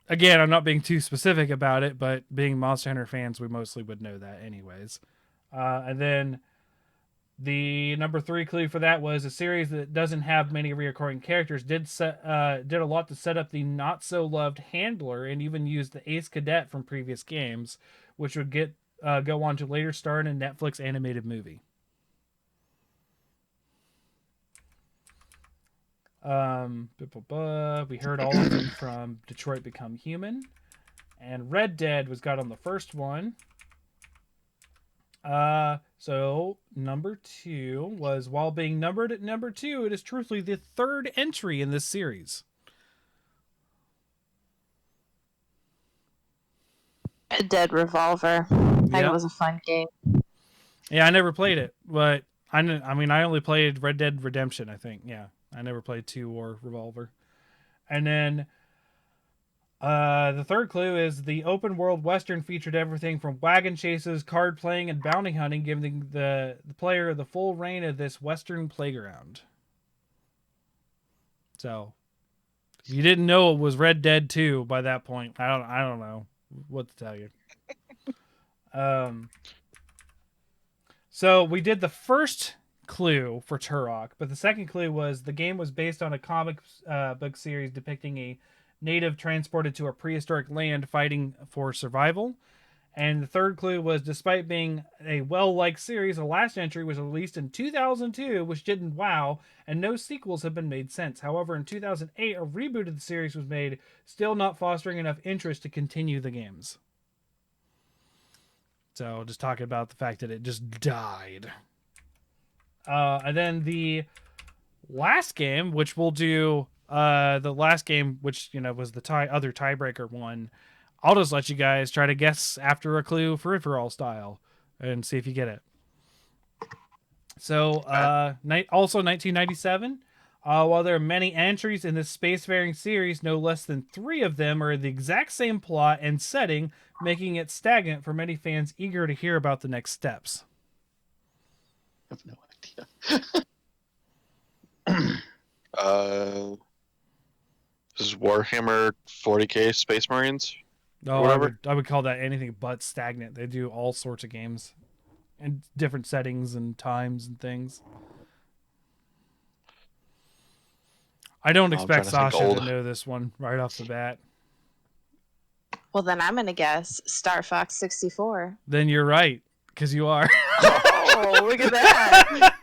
Speaker 2: again, I'm not being too specific about it, but being Monster Hunter fans, we mostly would know that anyways. And then the number 3 clue for that was a series that doesn't have many recurring characters. Did a lot to set up the not so loved handler, and even used the Ace Cadet from previous games, which would go on to later star in a Netflix animated movie. We heard all of them from Detroit Become Human, and Red Dead got on the first one. So number 2 was, while being numbered at number 2, it is truthfully the 3rd entry in this series.
Speaker 3: Red Dead Revolver. I think it was a fun game.
Speaker 2: Yeah, I never played it, but I only played Red Dead Redemption, I think. Yeah, I never played 2 or Revolver. And then the third clue is the open world Western featured everything from wagon chases, card playing, and bounty hunting, giving the player the full reign of this Western playground. So, if you didn't know it was Red Dead 2 by that point, I don't know what to tell you. So we did the first clue for Turok, but the second clue was the game was based on a comic book series depicting a native transported to a prehistoric land fighting for survival. And the third clue was, despite being a well-liked series, the last entry was released in 2002, which didn't wow, and no sequels have been made since. However, in 2008, a reboot of the series was made, still not fostering enough interest to continue the games. So, just talking about the fact that it just died. And then the last game, which we'll do, the last game, which, was the other tiebreaker one, I'll just let you guys try to guess after a clue, free-for-all style, and see if you get it. So, also 1997. While there are many entries in this spacefaring series, no less than 3 of them are the exact same plot and setting, making it stagnant for many fans eager to hear about the next steps.
Speaker 4: I have no idea.
Speaker 1: This is Warhammer 40k Space Marines.
Speaker 2: No, I would call that anything but stagnant. They do all sorts of games in different settings and times and things. I don't expect Sasha to know this one right off the bat.
Speaker 3: Well, then I'm going to guess Star Fox 64.
Speaker 2: Then you're right, because you are.
Speaker 3: Oh, look at that.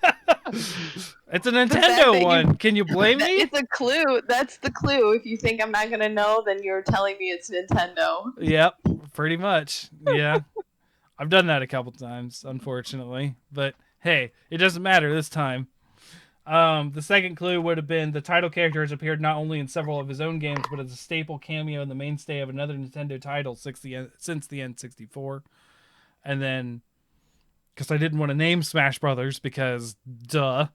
Speaker 2: It's a Nintendo one. Can you blame me?
Speaker 3: It's a clue. That's the clue. If you think I'm not going to know, then you're telling me it's Nintendo.
Speaker 2: Yep, pretty much. Yeah. I've done that a couple times, unfortunately. But hey, it doesn't matter this time. The second clue would have been the title character has appeared not only in several of his own games, but as a staple cameo and the mainstay of another Nintendo title since the N64. And then, because I didn't want to name Smash Brothers, because duh.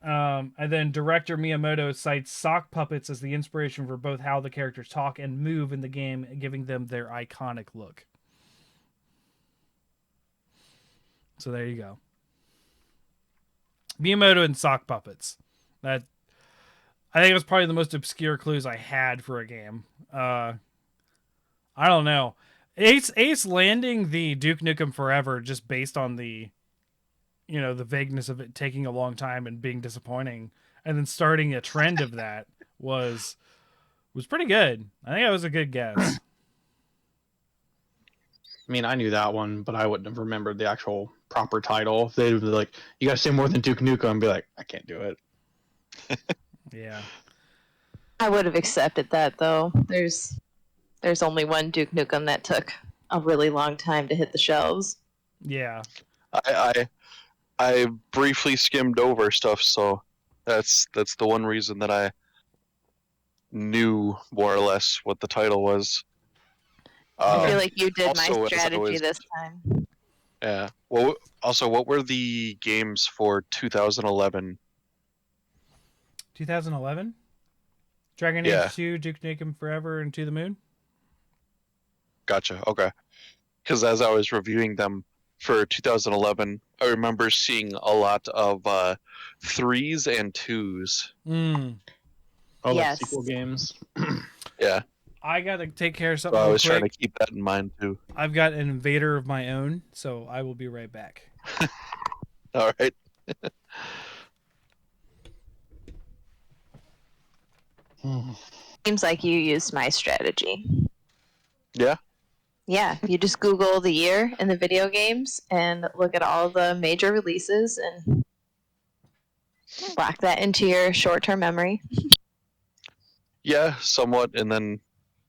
Speaker 2: And then director Miyamoto cites sock puppets as the inspiration for both how the characters talk and move in the game, giving them their iconic look. So there you go. Miyamoto and sock puppets. That I think it was probably the most obscure clues I had for a game. I don't know. Ace landing the Duke Nukem Forever just based on the the vagueness of it taking a long time and being disappointing, and then starting a trend of that was pretty good. I think that was a good guess.
Speaker 4: I mean, I knew that one, but I wouldn't have remembered the actual proper title. If they'd be like, "You gotta say more than Duke Nukem," and be like, "I can't do it."
Speaker 2: Yeah.
Speaker 3: I would have accepted that though. There's only one Duke Nukem that took a really long time to hit the shelves.
Speaker 2: Yeah.
Speaker 1: I briefly skimmed over stuff, so that's the one reason that I knew more or less what the title was.
Speaker 3: I feel like you did
Speaker 1: also,
Speaker 3: my
Speaker 1: as I
Speaker 3: strategy
Speaker 1: always-
Speaker 3: this time.
Speaker 1: Yeah. Well, also, what were the games for 2011?
Speaker 2: 2011? Dragon
Speaker 1: Yeah.
Speaker 2: Age 2, Duke Nukem Forever, and To the Moon?
Speaker 1: Gotcha. Okay. Because as I was reviewing them for 2011, I remember seeing a lot of 3s and 2s.
Speaker 2: Mm.
Speaker 4: Oh,
Speaker 3: Yes.
Speaker 4: like sequel games.
Speaker 1: Yeah.
Speaker 2: I gotta take care of
Speaker 1: So
Speaker 2: something
Speaker 1: I
Speaker 2: real
Speaker 1: was trying to
Speaker 2: quick.
Speaker 1: keep that in mind too.
Speaker 2: I've got an invader of my own, so I will be right back.
Speaker 1: All right.
Speaker 3: Seems like you used my strategy.
Speaker 1: Yeah.
Speaker 3: Yeah, you just Google the year in the video games and look at all the major releases and lock that into your short-term memory.
Speaker 1: Yeah, somewhat. And then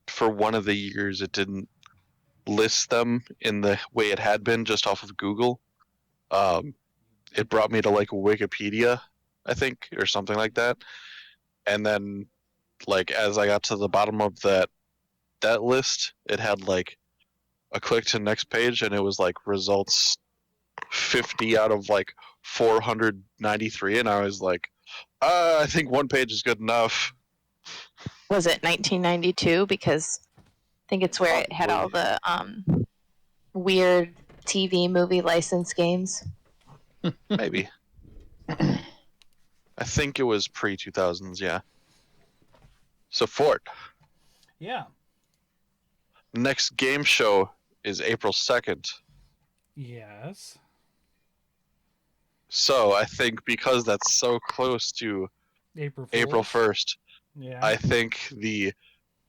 Speaker 1: for one of the years, it didn't list them in the way it had been just off of Google. It brought me to like Wikipedia, I think, or something like that. And then, like as I got to the bottom of that list, it had like a click to next page, and it was like results 50 out of like 493, and I was like, I think one page is good enough.
Speaker 3: Was it 1992? Because I think it's where it had all the weird TV movie license games.
Speaker 1: Maybe. I think it was pre 2000s, yeah. So Fort,
Speaker 2: Yeah.
Speaker 1: next game show is April 2nd.
Speaker 2: Yes.
Speaker 1: So I think because that's so close to
Speaker 2: April
Speaker 1: April
Speaker 2: Fool's.
Speaker 1: 1st,
Speaker 2: Yeah.
Speaker 1: I think the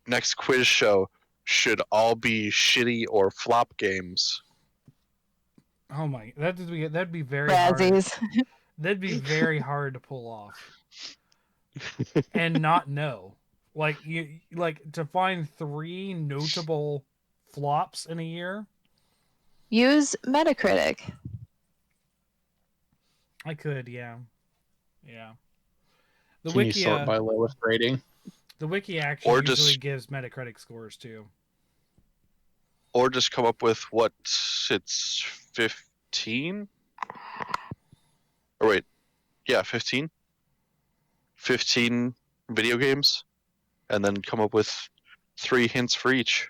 Speaker 1: next quiz show should all be shitty or flop games.
Speaker 2: Oh my, that'd be very hard.
Speaker 3: Razzies.
Speaker 2: That'd be very hard to pull off. And not know. Like to find 3 notable flops in a year.
Speaker 3: Use Metacritic.
Speaker 2: I could, yeah. Yeah. The
Speaker 4: Can you
Speaker 2: wiki
Speaker 4: sort by lowest rating?
Speaker 2: the wiki actually
Speaker 1: Or
Speaker 2: usually
Speaker 1: just-
Speaker 2: gives Metacritic scores too.
Speaker 1: Or just come up with what it's 15? Or wait, yeah, 15? 15 video games, and then come up with 3 hints for each.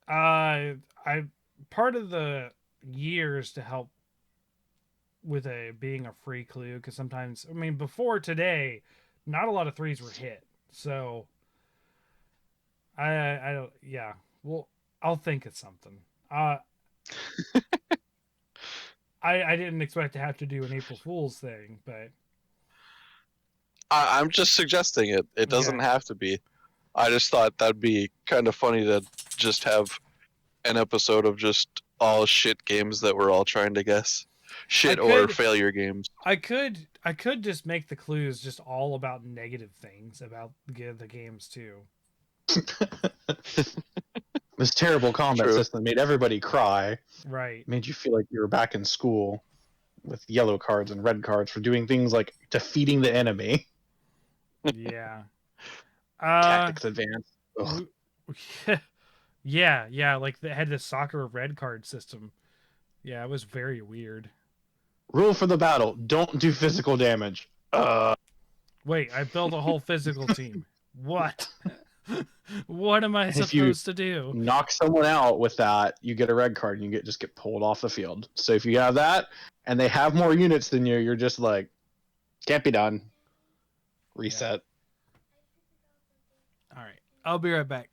Speaker 2: I part of the years to help with being a free clue, because sometimes, I mean, before today, not a lot of 3s were hit. So I don't, yeah. Well, I'll think of something. I didn't expect to have to do an April Fool's thing, but
Speaker 1: I'm just suggesting it. It doesn't
Speaker 2: Okay.
Speaker 1: have to be. I just thought that'd be kind of funny to just have an episode of just all shit games that we're all trying to guess. Shit or
Speaker 2: could-
Speaker 1: failure games.
Speaker 2: I could just make the clues just all about negative things about the games too.
Speaker 4: This terrible combat
Speaker 1: True.
Speaker 4: system made everybody cry.
Speaker 2: Right.
Speaker 4: Made you feel like you were back in school with yellow cards and red cards for doing things like defeating the enemy.
Speaker 2: Yeah.
Speaker 4: Tactics advanced. Ugh.
Speaker 2: yeah, like they had the soccer red card system. Yeah, it was very weird.
Speaker 4: Rule for the battle: don't do physical damage.
Speaker 2: Wait, I built a whole physical team. What? What am I
Speaker 4: And if you
Speaker 2: supposed to do?
Speaker 4: knock someone out with that, you get a red card and you just get pulled off the field. So if you have that and they have more units than you, you're just like, can't be done. Reset.
Speaker 2: All right. I'll be right back.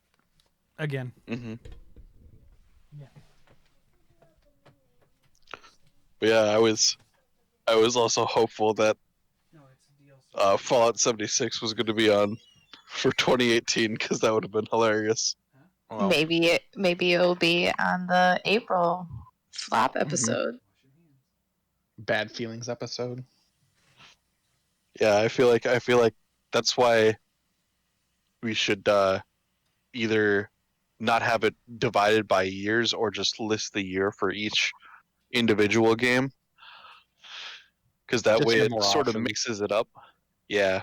Speaker 2: Again.
Speaker 1: Mm-hmm.
Speaker 2: Yeah.
Speaker 1: Yeah, I was also hopeful that Fallout 76 was going to be on for 2018 because that would have been hilarious.
Speaker 4: Well,
Speaker 3: Maybe it'll be on the April flop episode.
Speaker 4: bad feelings episode.
Speaker 1: Yeah, I feel like that's why we should either not have it divided by years or just list the year for each individual game, because that
Speaker 4: Just
Speaker 1: way
Speaker 4: have
Speaker 1: it
Speaker 4: more
Speaker 1: sort of
Speaker 4: options.
Speaker 1: mixes it up. Yeah,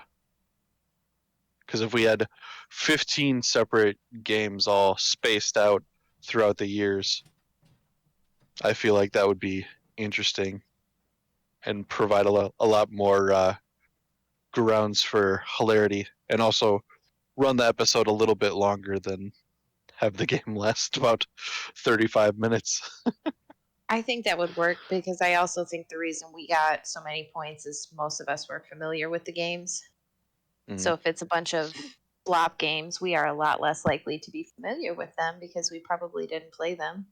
Speaker 1: because if we had 15 separate games all spaced out throughout the years, I feel like that would be interesting and provide a lot more grounds for hilarity, and also run the episode a little bit longer than have the game last about 35 minutes.
Speaker 3: I think that would work because I also think the reason we got so many points is most of us were familiar with the games. So if it's a bunch of flop games, we are a lot less likely to be familiar with them because we probably didn't play them.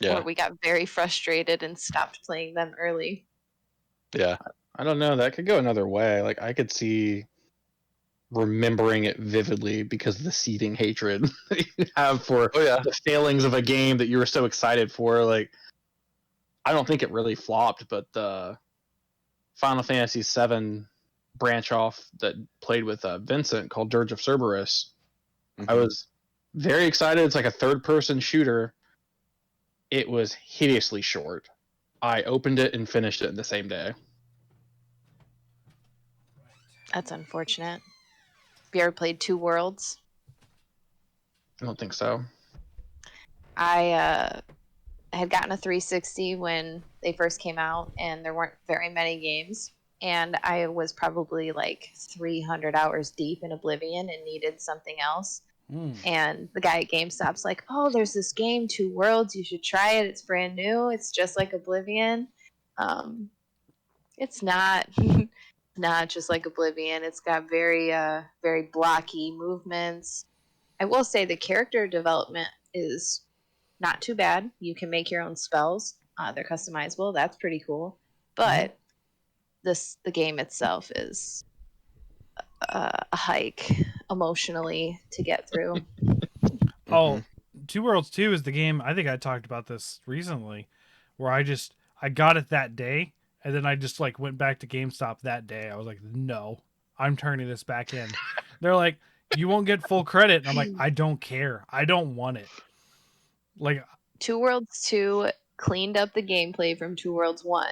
Speaker 1: Yeah,
Speaker 3: Or we got very frustrated and stopped playing them early.
Speaker 1: yeah,
Speaker 4: I don't know. That could go another way. Like I could see remembering it vividly because of the seething hatred that you have for
Speaker 1: oh yeah,
Speaker 4: the failings of a game that you were so excited for. Like I don't think it really flopped, but the Final Fantasy VII branch off that played with Vincent called Dirge of Cerberus, I
Speaker 1: Mhm.
Speaker 4: was very excited. It's like a third-person shooter. It was hideously short. I opened it and finished it in the same day.
Speaker 3: That's unfortunate. Have you ever played Two Worlds?
Speaker 4: I don't think so.
Speaker 3: I had gotten a 360 when they first came out, and there weren't very many games. And I was probably like 300 hours deep in Oblivion and needed something else. And the guy at GameStop's like, "Oh, there's this game, Two Worlds. You should try it. It's brand new. It's just like Oblivion." It's not not just like Oblivion. It's got very blocky movements. I will say the character development is not too bad. You can make your own spells. They're customizable. That's pretty cool. But the game itself is a hike emotionally to get through.
Speaker 2: Oh, Two Worlds 2 is the game. I think I talked about this recently, where I got it that day, and then I just like went back to GameStop that day. I was like, no, I'm turning this back in. They're like, you won't get full credit. And I'm like, I don't care. I don't want it. Like,
Speaker 3: Two Worlds 2 cleaned up the gameplay from Two Worlds 1,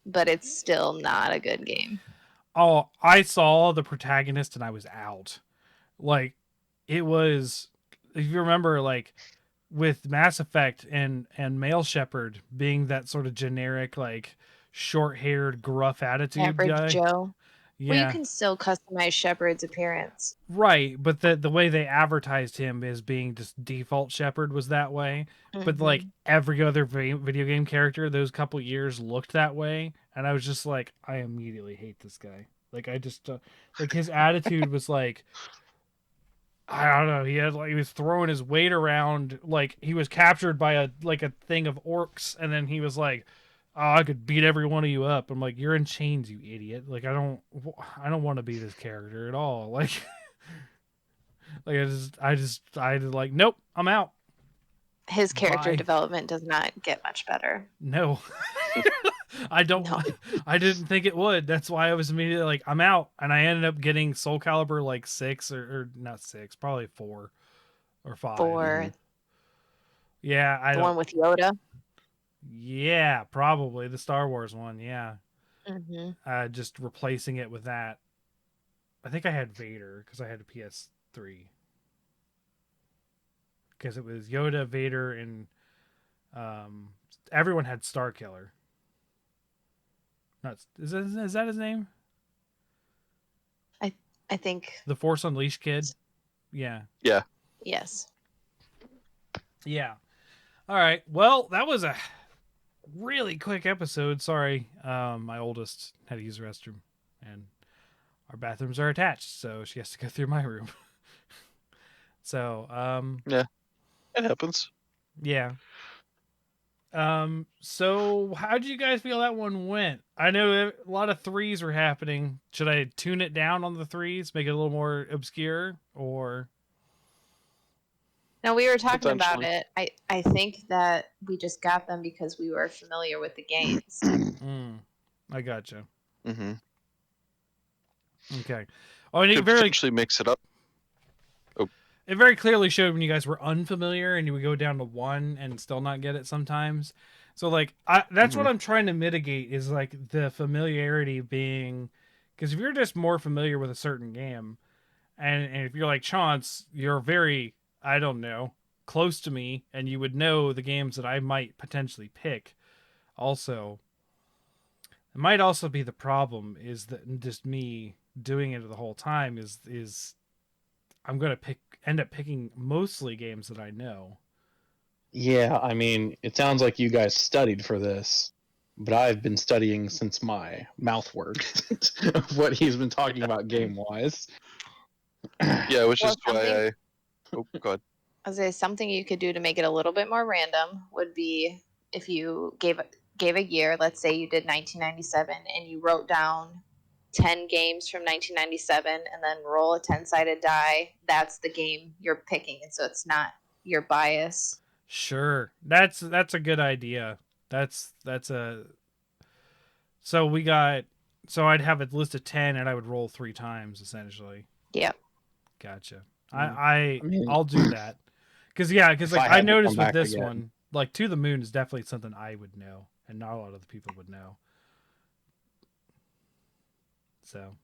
Speaker 3: but it's still not a good game.
Speaker 2: oh, I saw the protagonist and I was out. Like, it was, if you remember, like with Mass Effect and Male Shepherd being that sort of generic, like short-haired, gruff attitude
Speaker 3: Average
Speaker 2: guy.
Speaker 3: Joe.
Speaker 2: Yeah,
Speaker 3: Well, you can still customize Shepard's appearance.
Speaker 2: right. But the way they advertised him as being just default Shepherd was that way. But like every other video game character, those couple years looked that way, and I was just like, I immediately hate this guy. Like I just like his attitude was like, I don't know. He was throwing his weight around like he was captured by a thing of orcs, and then he was like, "Oh, I could beat every one of you up." I'm like, "You're in chains, you idiot!" Like I don't want to be this character at all. Like, I like, nope, I'm out.
Speaker 3: His character
Speaker 2: Bye.
Speaker 3: development does not get much better.
Speaker 2: No, I don't.
Speaker 3: No.
Speaker 2: I didn't think it would. That's why I was immediately like, I'm out. And I ended up getting Soul Calibur like 6 or not 6, probably 4 or 5.
Speaker 3: For
Speaker 2: Yeah, I
Speaker 3: the
Speaker 2: don't.
Speaker 3: one with Yoda.
Speaker 2: Yeah, probably the Star Wars one. Yeah,
Speaker 3: Mm-hmm.
Speaker 2: just replacing it with that. I think I had Vader because I had a PS3. Because it was Yoda, Vader, and everyone had Star Killer. Not is that his name?
Speaker 3: I think
Speaker 2: The Force Unleashed kid. Yeah.
Speaker 3: Yes.
Speaker 2: Yeah. All right. Well, that was a really quick episode. Sorry. My oldest had to use the restroom, and our bathrooms are attached, so she has to go through my room. So,
Speaker 1: It happens.
Speaker 2: yeah. So how did you guys feel that one went? I know a lot of threes were happening. Should I tune it down on the threes, make it a little more obscure, or?
Speaker 3: No, we were talking about
Speaker 1: Potentially.
Speaker 3: it. I think that we just got them because we were familiar with the games.
Speaker 2: I gotcha.
Speaker 1: Mm-hmm.
Speaker 2: Okay. Oh, and
Speaker 1: Could potentially mix it up.
Speaker 2: it very clearly showed when you guys were unfamiliar and you would go down to 1 and still not get it sometimes. So like that's what I'm trying to mitigate is like the familiarity being, because if you're just more familiar with a certain game, and if you're like Chance, you're very, I don't know, close to me, and you would know the games that I might potentially pick. Also, it might also be the problem is that just me doing it the whole time is I'm gonna end up picking mostly games that I know.
Speaker 4: Yeah, I mean, it sounds like you guys studied for this, but I've been studying since my mouth work of what he's been talking about game wise.
Speaker 1: Yeah, which
Speaker 3: Well,
Speaker 1: is why I. Oh, go ahead.
Speaker 3: I was gonna say something you could do to make it a little bit more random would be if you gave a year. Let's say you did 1997 and you wrote down 10 games from 1997 and then roll a 10-sided die. That's the game you're picking, and so it's not your bias.
Speaker 2: Sure, that's a good idea. That's a so we got so I'd have a list of 10 and I would roll 3 times essentially.
Speaker 3: Yep.
Speaker 2: Gotcha.
Speaker 4: I mean,
Speaker 2: I'll do that. Because
Speaker 4: if
Speaker 2: like
Speaker 4: I
Speaker 2: I
Speaker 4: had to come
Speaker 2: noticed with
Speaker 4: back
Speaker 2: this
Speaker 4: again.
Speaker 2: one, like To the Moon is definitely something I would know, and not a lot of the people would know. So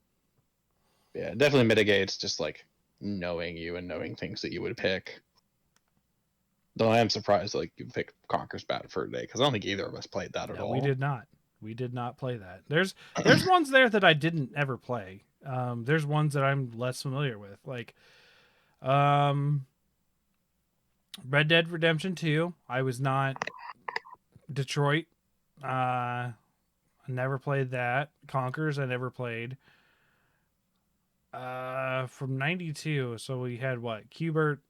Speaker 4: Yeah, it definitely mitigates just like knowing you and knowing things that you would pick. Though I am surprised like you picked Conker's Bad for a Day because I don't think either of us played that at
Speaker 2: no,
Speaker 4: all.
Speaker 2: we did not. We did not play that. There's ones there that I didn't ever play. There's ones that I'm less familiar with, like Red Dead Redemption 2. I was not. Detroit. I never played that. Conkers I never played. From 92, so we had what? Qbert,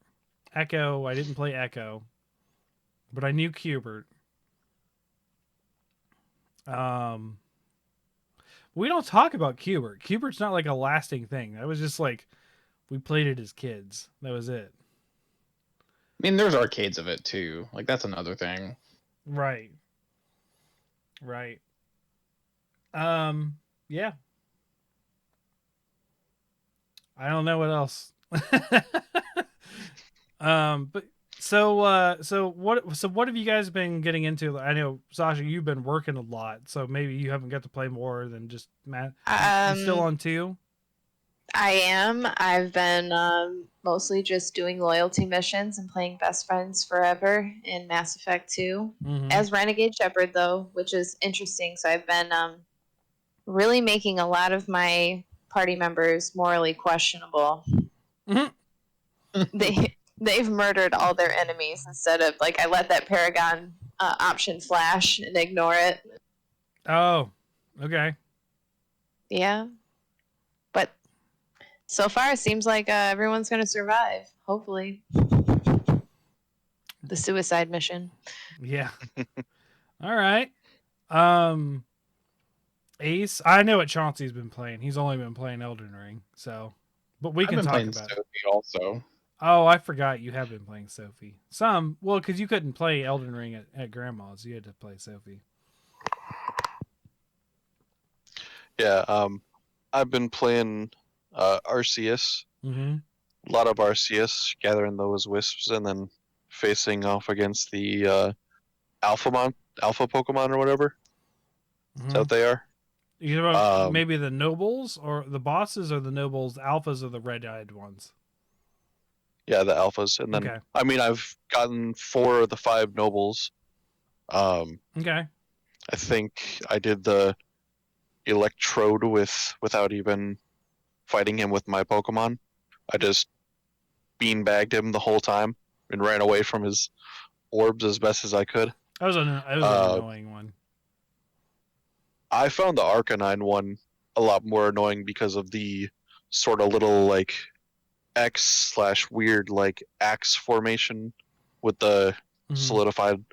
Speaker 2: Echo. I didn't play Echo, but I knew Qbert. We don't talk about Qbert. Qbert's not like a lasting thing. That was just like we played it as kids. That was it.
Speaker 4: I mean, there's arcades of it too. Like that's another thing.
Speaker 2: Right. Yeah. I don't know what else. But so what have you guys been getting into? I know Sasha, you've been working a lot, so maybe you haven't got to play more than just Matt. You still on 2?
Speaker 3: I am. I've been mostly just doing loyalty missions and playing Best Friends Forever in Mass Effect 2 as Renegade Shepard, though, which is interesting. So I've been really making a lot of my party members morally questionable. They've murdered all their enemies instead of like I let that Paragon option flash and ignore it.
Speaker 2: Oh, okay.
Speaker 3: Yeah, but so far it seems like everyone's gonna survive. Hopefully, the suicide mission.
Speaker 2: Yeah. All right. Ace, I know what Chauncey's been playing. He's only been playing Elden Ring, so but we
Speaker 4: I've
Speaker 2: can
Speaker 4: been
Speaker 2: talk
Speaker 4: playing
Speaker 2: about it.
Speaker 4: Sophie also.
Speaker 2: Oh, I forgot you have been playing Sophie. Well, because you couldn't play Elden Ring at Grandma's. You had to play Sophie.
Speaker 1: Yeah, I've been playing RCS.
Speaker 2: Mm-hmm.
Speaker 1: A lot of RCS, gathering those wisps and then facing off against the alpha Pokemon or whatever. Is that what they are?
Speaker 2: You know, maybe the nobles or the bosses or the nobles, alphas or the red-eyed ones.
Speaker 1: Yeah, the alphas, and then
Speaker 2: Okay.
Speaker 1: I mean I've gotten 4 of the 5 nobles.
Speaker 2: Okay.
Speaker 1: I think I did the Electrode without even fighting him with my Pokemon. I just beanbagged him the whole time and ran away from his orbs as best as I could.
Speaker 2: That was an annoying one.
Speaker 1: I found the Arcanine one a lot more annoying because of the sort of little like X/weird like axe formation with the
Speaker 2: Mhm.
Speaker 1: solidified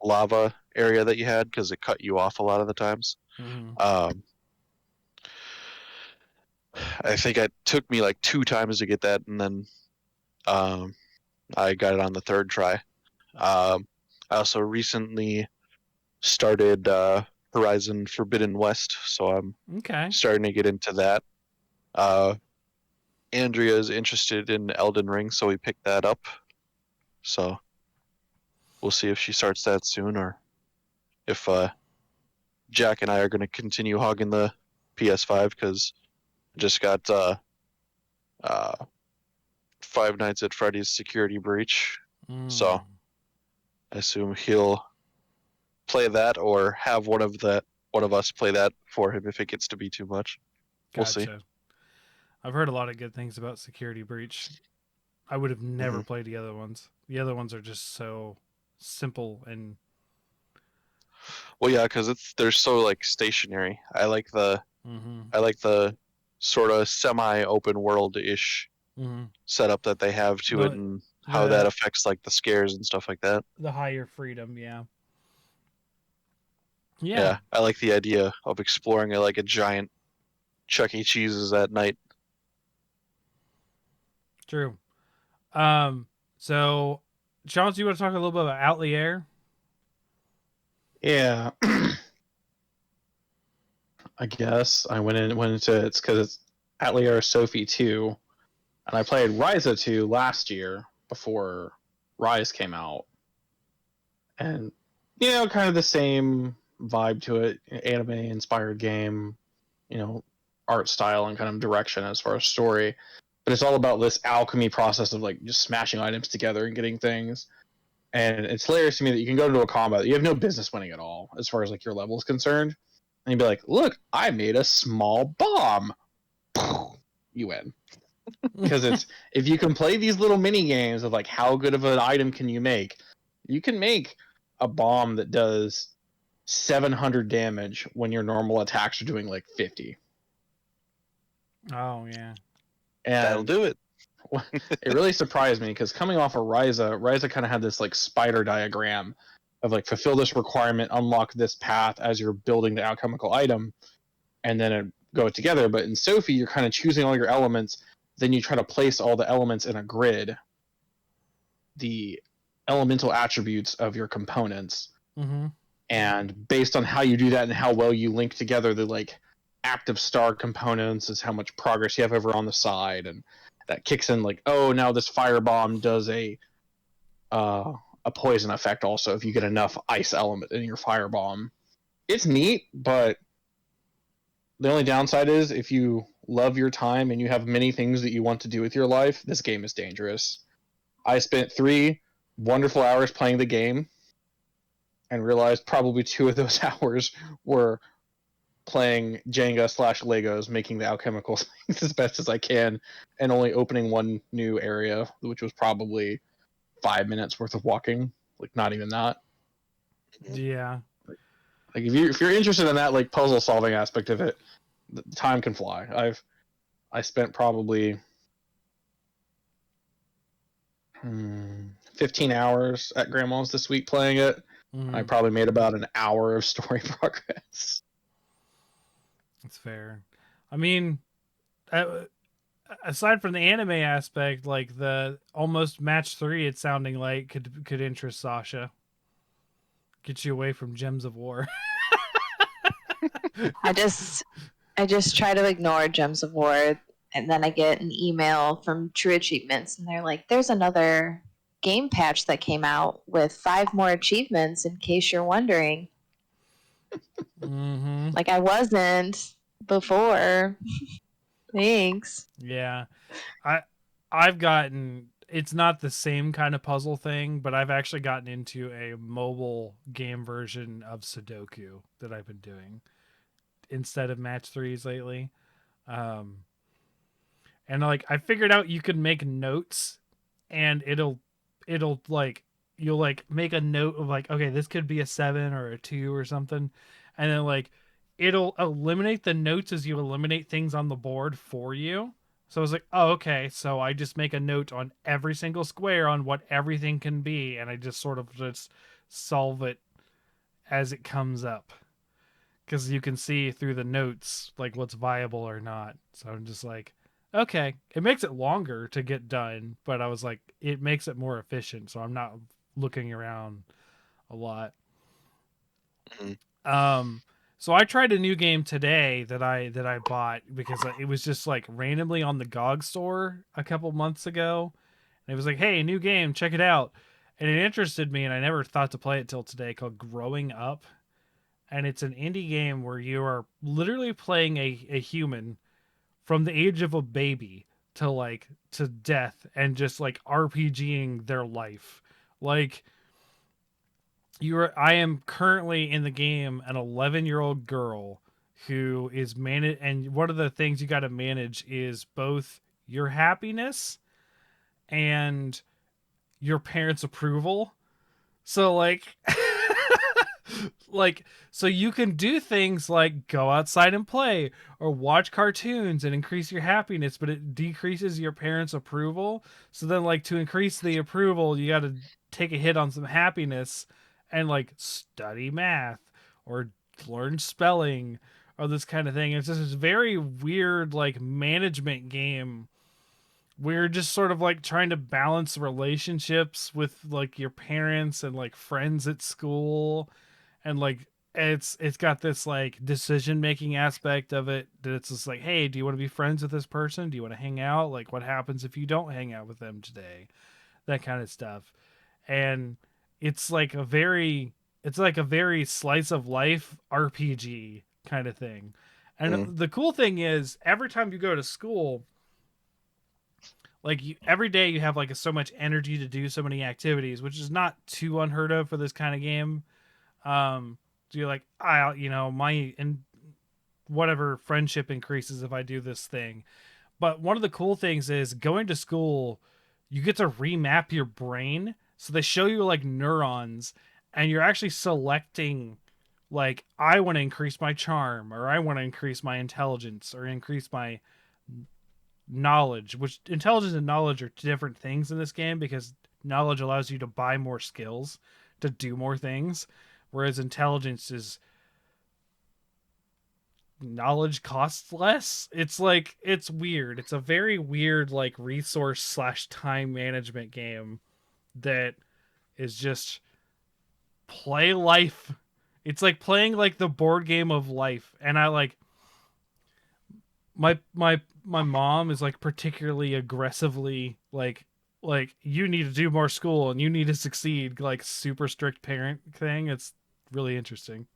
Speaker 1: lava area that you had, because it cut you off a lot of the times.
Speaker 2: Mhm.
Speaker 1: I think it took me like 2 times to get that, and then I got it on the 3rd try. I also recently started Horizon Forbidden West, so I'm
Speaker 2: Okay.
Speaker 1: starting to get into that. Andrea is interested in Elden Ring, so we picked that up. So we'll see if she starts that soon, or if Jack and I are going to continue hogging the PS5, because I just got Five Nights at Freddy's Security Breach. So I assume he'll play that, or have one of us play that for him if it gets to be too much. We'll see.
Speaker 2: I've heard a lot of good things about Security Breach. I would have never played the other ones. The other ones are just so simple and.
Speaker 1: Well, yeah, because they're so like stationary. I like the sort of semi-open world-ish setup that they have to it, and how that affects like the scares and stuff like that.
Speaker 2: The higher freedom, yeah.
Speaker 1: Yeah, I like the idea of exploring like a giant Chuck E. Cheese's at night.
Speaker 2: True. So, Chance, you want to talk a little bit about Outlier?
Speaker 4: Yeah. I guess I went into it's because it's Atelier Sophie 2, and I played Ryza 2 last year before Rise came out, and kind of the same vibe to it, anime inspired game, art style and kind of direction as far as story, but it's all about this alchemy process of like just smashing items together and getting things. And it's hilarious to me that you can go into a combat, you have no business winning at all as far as like your level is concerned. And you'd be like, look, I made a small bomb. You win. Because it's if you can play these little mini games of like how good of an item can you can make a bomb that does 700 damage when your normal attacks are doing like 50.
Speaker 2: Oh yeah.
Speaker 4: And
Speaker 1: that'll do it.
Speaker 4: It really surprised me because coming off of Ryza kind of had this like spider diagram of like fulfill this requirement, unlock this path as you're building the alchemical item, and then it go together. But in Sophie, you're kind of choosing all your elements, then you try to place all the elements in a grid, the elemental attributes of your components, and based on how you do that and how well you link together the like active star components is how much progress you have over on the side, and that kicks in like, oh, now this firebomb does a poison effect also if you get enough ice element in your firebomb. It's neat, but the only downside is if you love your time and you have many things that you want to do with your life, this game is dangerous. I spent 3 wonderful hours playing the game and realized probably 2 of those hours were playing Jenga/Legos, making the alchemical things as best as I can, and only opening one new area, which was probably 5 minutes worth of walking. Like, not even that.
Speaker 2: Yeah.
Speaker 4: Like, if you're interested in that like puzzle solving aspect of it, the time can fly. I spent probably 15 hours at Grandma's this week playing it. I probably made about an hour of story progress.
Speaker 2: That's fair. I mean, aside from the anime aspect, like the almost match 3, it's sounding like could interest Sasha. Get you away from Gems of War.
Speaker 3: I just try to ignore Gems of War, and then I get an email from True Achievements, and they're like, "There's another game patch that came out with 5 more achievements. In case you're wondering." Like I wasn't before. Thanks.
Speaker 2: Yeah, I've gotten. It's not the same kind of puzzle thing, but I've actually gotten into a mobile game version of Sudoku that I've been doing instead of match 3s lately. And like I figured out you could make notes and it'll like you'll like make a note of like, okay, this could be a 7 or a 2 or something, and then like it'll eliminate the notes as you eliminate things on the board for you. So I was like, oh, okay, so I just make a note on every single square on what everything can be, and I just sort of just solve it as it comes up, because you can see through the notes like what's viable or not. So I'm just like, okay, it makes it longer to get done, but I was like, it makes it more efficient, so I'm not looking around a lot.
Speaker 1: Mhm.
Speaker 2: So I tried a new game today that I bought because it was just like randomly on the GOG store a couple months ago, and it was like, hey, new game, check it out, and it interested me, and I never thought to play it till today, called Growing Up. And it's an indie game where you are literally playing a human from the age of a baby to like to death, and just like RPGing their life. Like I am currently in the game an 11-year-old girl who is managed, and one of the things you got to manage is both your happiness and your parents' approval. So like like, so you can do things like go outside and play or watch cartoons and increase your happiness, but it decreases your parents' approval. So then like to increase the approval, you got to take a hit on some happiness and like study math or learn spelling or this kind of thing. It's just this very weird like management game. We're just sort of like trying to balance relationships with like your parents and like friends at school, and like it's got this like decision making aspect of it, that it's just like, hey, do you want to be friends with this person? Do you want to hang out? Like, what happens if you don't hang out with them today? That kind of stuff. And it's like a very slice of life RPG kind of thing.
Speaker 1: Mm.
Speaker 2: And the cool thing is, every time you go to school, like every day you have like so much energy to do so many activities, which is not too unheard of for this kind of game. So you're like, my and whatever friendship increases if I do this thing. But one of the cool things is going to school, you get to remap your brain. So they show you like neurons, and you're actually selecting like, I want to increase my charm, or I want to increase my intelligence, or increase my knowledge, which intelligence and knowledge are different things in this game, because knowledge allows you to buy more skills to do more things, whereas intelligence is knowledge costs less. It's like, it's weird. It's a very weird like resource slash time management game that is just play life. It's like playing like the board game of life. And I like my mom is like particularly aggressively like you need to do more school and you need to succeed, like super strict parent thing. It's really interesting.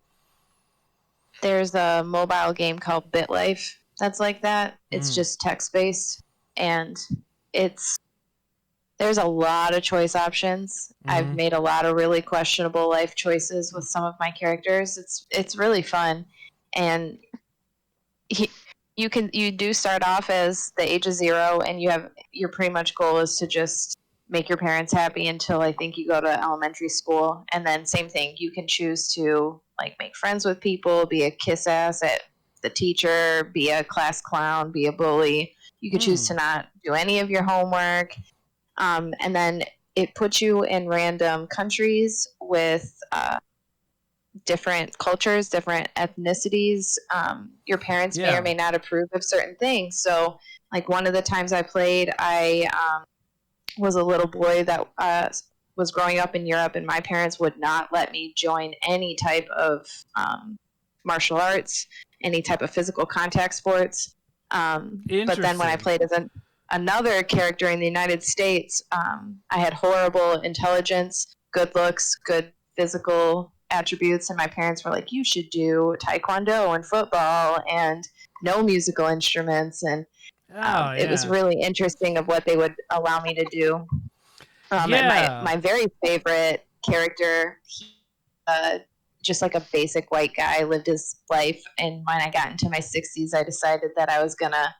Speaker 3: There's a mobile game called Bitlife that's like that. It's just text based, and it's there's a lot of choice options. I've made a lot of really questionable life choices with some of my characters. It's really fun, and you do start off as the age of 0, and your pretty much goal is to just make your parents happy until I think you go to elementary school, and then same thing, you can choose to like make friends with people, be a kiss ass at the teacher, be a class clown, be a bully. You could choose to not do any of your homework, and then it puts you in random countries with different cultures, different ethnicities. Your parents may or may not approve of certain things. So, like one of the times I played, I was a little boy that was growing up in Europe, and my parents would not let me join any type of martial arts, any type of physical contact sports. But then when I played as another character in the United States, I had horrible intelligence, good looks, good physical attributes, and my parents were like, you should do taekwondo and football and no musical instruments, and it was really interesting of what they would allow me to do. And my very favorite character, just like a basic white guy, lived his life, and when I got into my 60s, I decided that I was gonna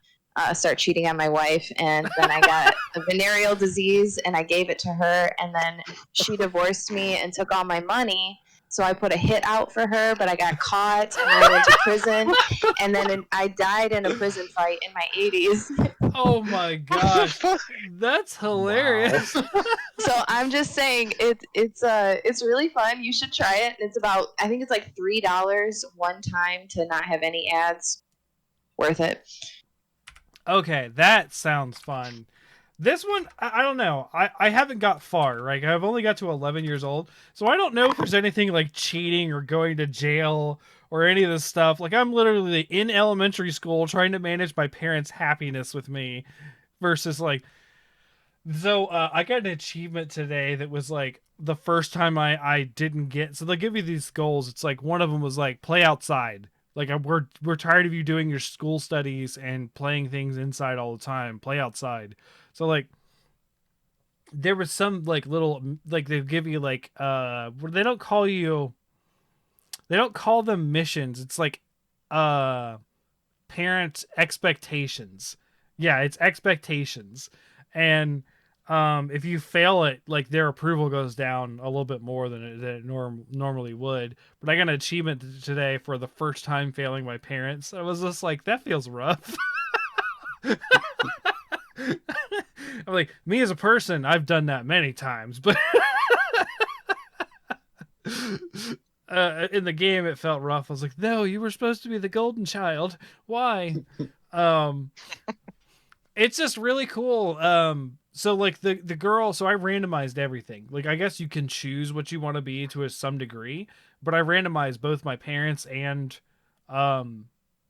Speaker 3: start cheating on my wife, and then I got a venereal disease, and I gave it to her, and then she divorced me and took all my money. So I put a hit out for her, but I got caught, and then I went to prison, and then I died in a prison fight in my 80s.
Speaker 2: Oh my gosh, that's hilarious.
Speaker 3: So I'm just saying it's really fun. You should try it. It's about, I think it's like $3 one time to not have any ads. Worth it.
Speaker 2: Okay, that sounds fun. This one, I don't know. I haven't got far, right? I've only got to 11 years old, so I don't know if there's anything like cheating or going to jail or any of this stuff. Like, I'm literally in elementary school trying to manage my parents' happiness with me versus like. So I got an achievement today that was like the first time I didn't get. So they give you these goals. It's like one of them was like play outside. Like we're tired of you doing your school studies and playing things inside all the time. Play outside. So like there was some like little like they give you like they don't call them missions. It's like parent expectations. Yeah, it's expectations. And if you fail it, like their approval goes down a little bit more than it normally would. But I got an achievement today for the first time failing my parents. I was just like, that feels rough. I'm like, me as a person, I've done that many times, but in the game it felt rough. I was like, no, you were supposed to be the golden child. Why? It's just really cool. So like the girl, so I randomized everything. Like I guess you can choose what you want to be to some degree, but I randomized both my parents and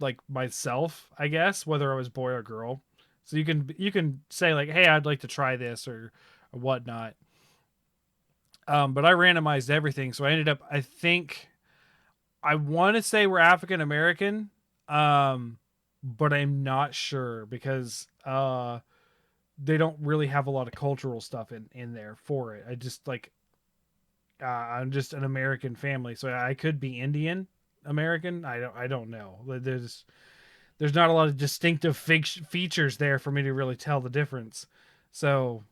Speaker 2: like myself, I guess, whether I was boy or girl. So you can say like, hey, I'd like to try this or whatnot. But I randomized everything, so I ended up, I think, I want to say we're African American, but I'm not sure because they don't really have a lot of cultural stuff in there for it. I just like I'm just an American family, so I could be Indian American. I don't know. There's not a lot of distinctive features there for me to really tell the difference. So,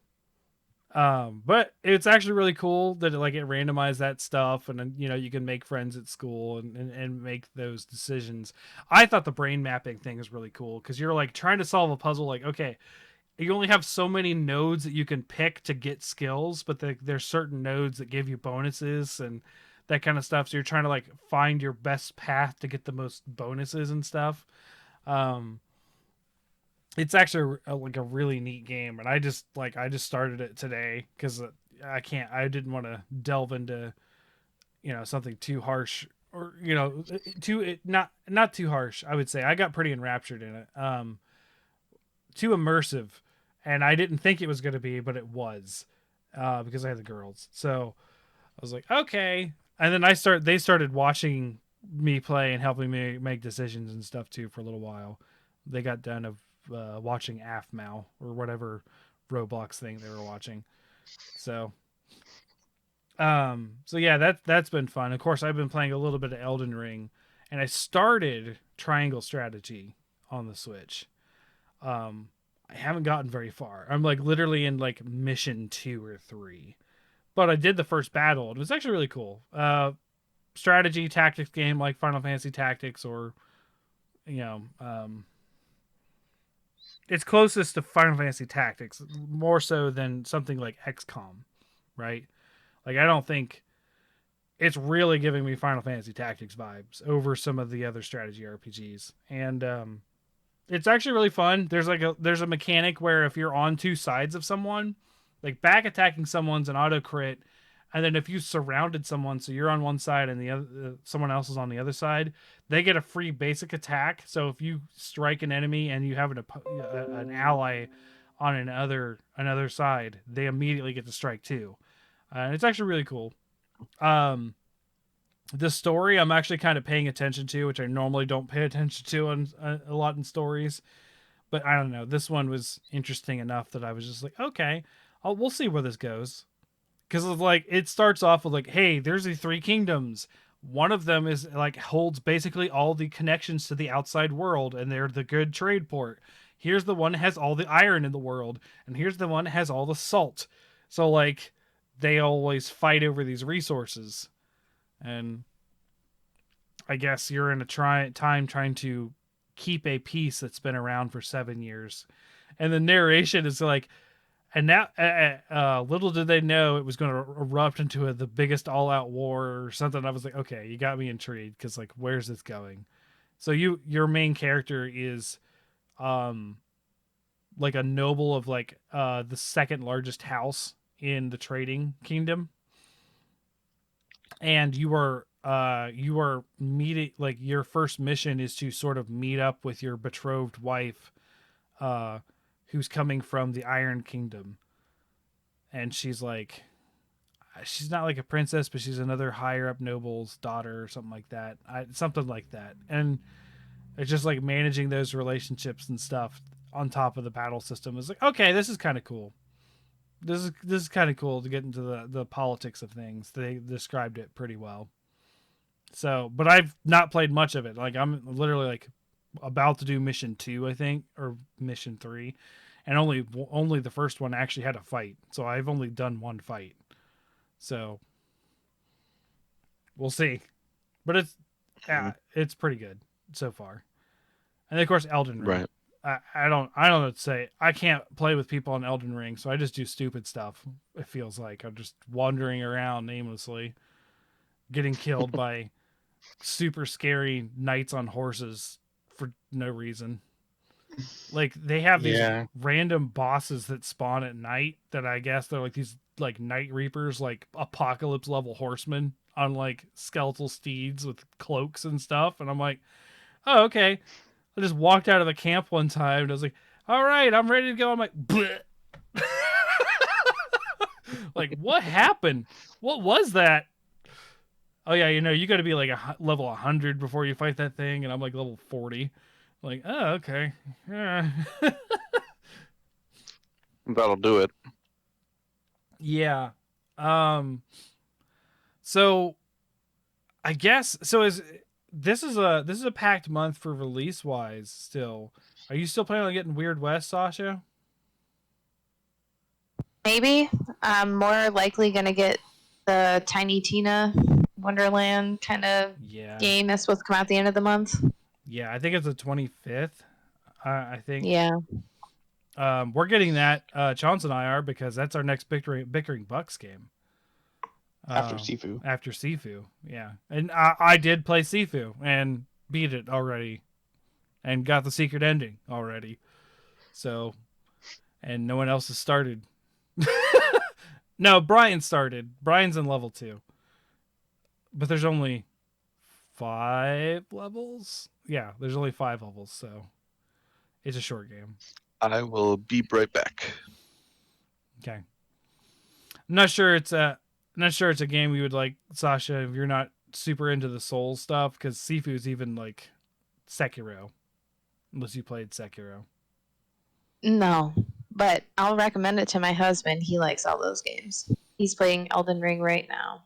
Speaker 2: but it's actually really cool that it randomized that stuff, and then you can make friends at school and make those decisions. I thought the brain mapping thing is really cool because you're like trying to solve a puzzle. Like, okay, you only have so many nodes that you can pick to get skills, but there's certain nodes that give you bonuses and that kind of stuff. So you're trying to like find your best path to get the most bonuses and stuff. It's actually like a really neat game, and I just started it today because I didn't want to delve into something too harsh or not too harsh. I would say I got pretty enraptured in it, too immersive, and I didn't think it was going to be, but it was, because I had the girls. So I was like, okay, and then they started watching me play and helping me make decisions and stuff too for a little while. They got done of watching AFMAO or whatever Roblox thing they were watching. So yeah, that's been fun. Of course, I've been playing a little bit of Elden Ring, and I started Triangle Strategy on the Switch. I haven't gotten very far. I'm like literally in like mission 2 or 3, but I did the first battle. It was actually really cool. Strategy tactics game like Final Fantasy Tactics, or it's closest to Final Fantasy Tactics, more so than something like XCOM, right? Like, I don't think it's really giving me Final Fantasy Tactics vibes over some of the other strategy RPGs. And it's actually really fun. There's a mechanic where if you're on two sides of someone, like back attacking someone's an auto crit, and then if you surrounded someone, so you're on one side and the other someone else is on the other side, they get a free basic attack. So if you strike an enemy and you have an ally on another side, they immediately get to strike too. And it's actually really cool. The story I'm actually kind of paying attention to, which I normally don't pay attention to a lot in stories. But I don't know. This one was interesting enough that I was just like, okay, we'll see where this goes. Because like it starts off with like, hey, there's the 3 kingdoms. One of them is like holds basically all the connections to the outside world, and they're the good trade port. here's the one that has all the iron in the world, and here's the one that has all the salt. So like they always fight over these resources, and I guess you're in a time trying to keep a piece that's been around for 7 years, and the narration is like, and now little did they know it was going to erupt into the biggest all-out war or something. I was like, okay, you got me intrigued, because like, where's this going? So your main character is like a noble of like the second largest house in the trading kingdom, and you are meeting, like, your first mission is to sort of meet up with your betrothed wife, who's coming from the Iron Kingdom, and she's not like a princess, but she's another higher up noble's daughter or something like that. Something like that. And it's just like managing those relationships and stuff on top of the battle system is like, okay, this is kind of cool. This is kind of cool to get into the politics of things. They described it pretty well. So, but I've not played much of it. Like, I'm literally like about to do mission 2, I think, or mission 3, and only the first one actually had a fight. So I've only done one fight. So we'll see. But it's pretty good so far. And of course, Elden Ring.
Speaker 1: Right.
Speaker 2: I don't know what to say. I can't play with people on Elden Ring, so I just do stupid stuff. It feels like I'm just wandering around aimlessly, getting killed by super scary knights on horses for no reason. Like, they have these random bosses that spawn at night that I guess they're like these like night reapers, like apocalypse level horsemen on like skeletal steeds with cloaks and stuff. And I'm like, oh, okay. I just walked out of a camp one time and I was like, all right, I'm ready to go. I'm like, bleh. Like, what happened? What was that? Oh yeah, you got to be like level 100 before you fight that thing, and I'm like level 40. Like, oh, okay.
Speaker 1: That'll do it.
Speaker 2: Yeah. So I guess this is a packed month for release wise still. Are you still planning on getting Weird West, Sasha?
Speaker 3: Maybe. I'm more likely going to get the Tiny Tina Wonderland kind of game that's supposed to come out at the end of the month.
Speaker 2: Yeah, I think it's the 25th. I think.
Speaker 3: Yeah.
Speaker 2: We're getting that. Chance and I are, because that's our next Bickering Bucks game.
Speaker 4: After Sifu.
Speaker 2: After Sifu, yeah. And I did play Sifu and beat it already, and got the secret ending already. So, and no one else has started. No, Brian started. Brian's in level 2. But there's only 5 levels? Yeah, there's only 5 levels, so it's a short game.
Speaker 1: I will be right back.
Speaker 2: Okay. I'm not sure it's a game you would like, Sasha, if you're not super into the Souls stuff, because Sifu's even like Sekiro, unless you played Sekiro.
Speaker 3: No, but I'll recommend it to my husband. He likes all those games. He's playing Elden Ring right now.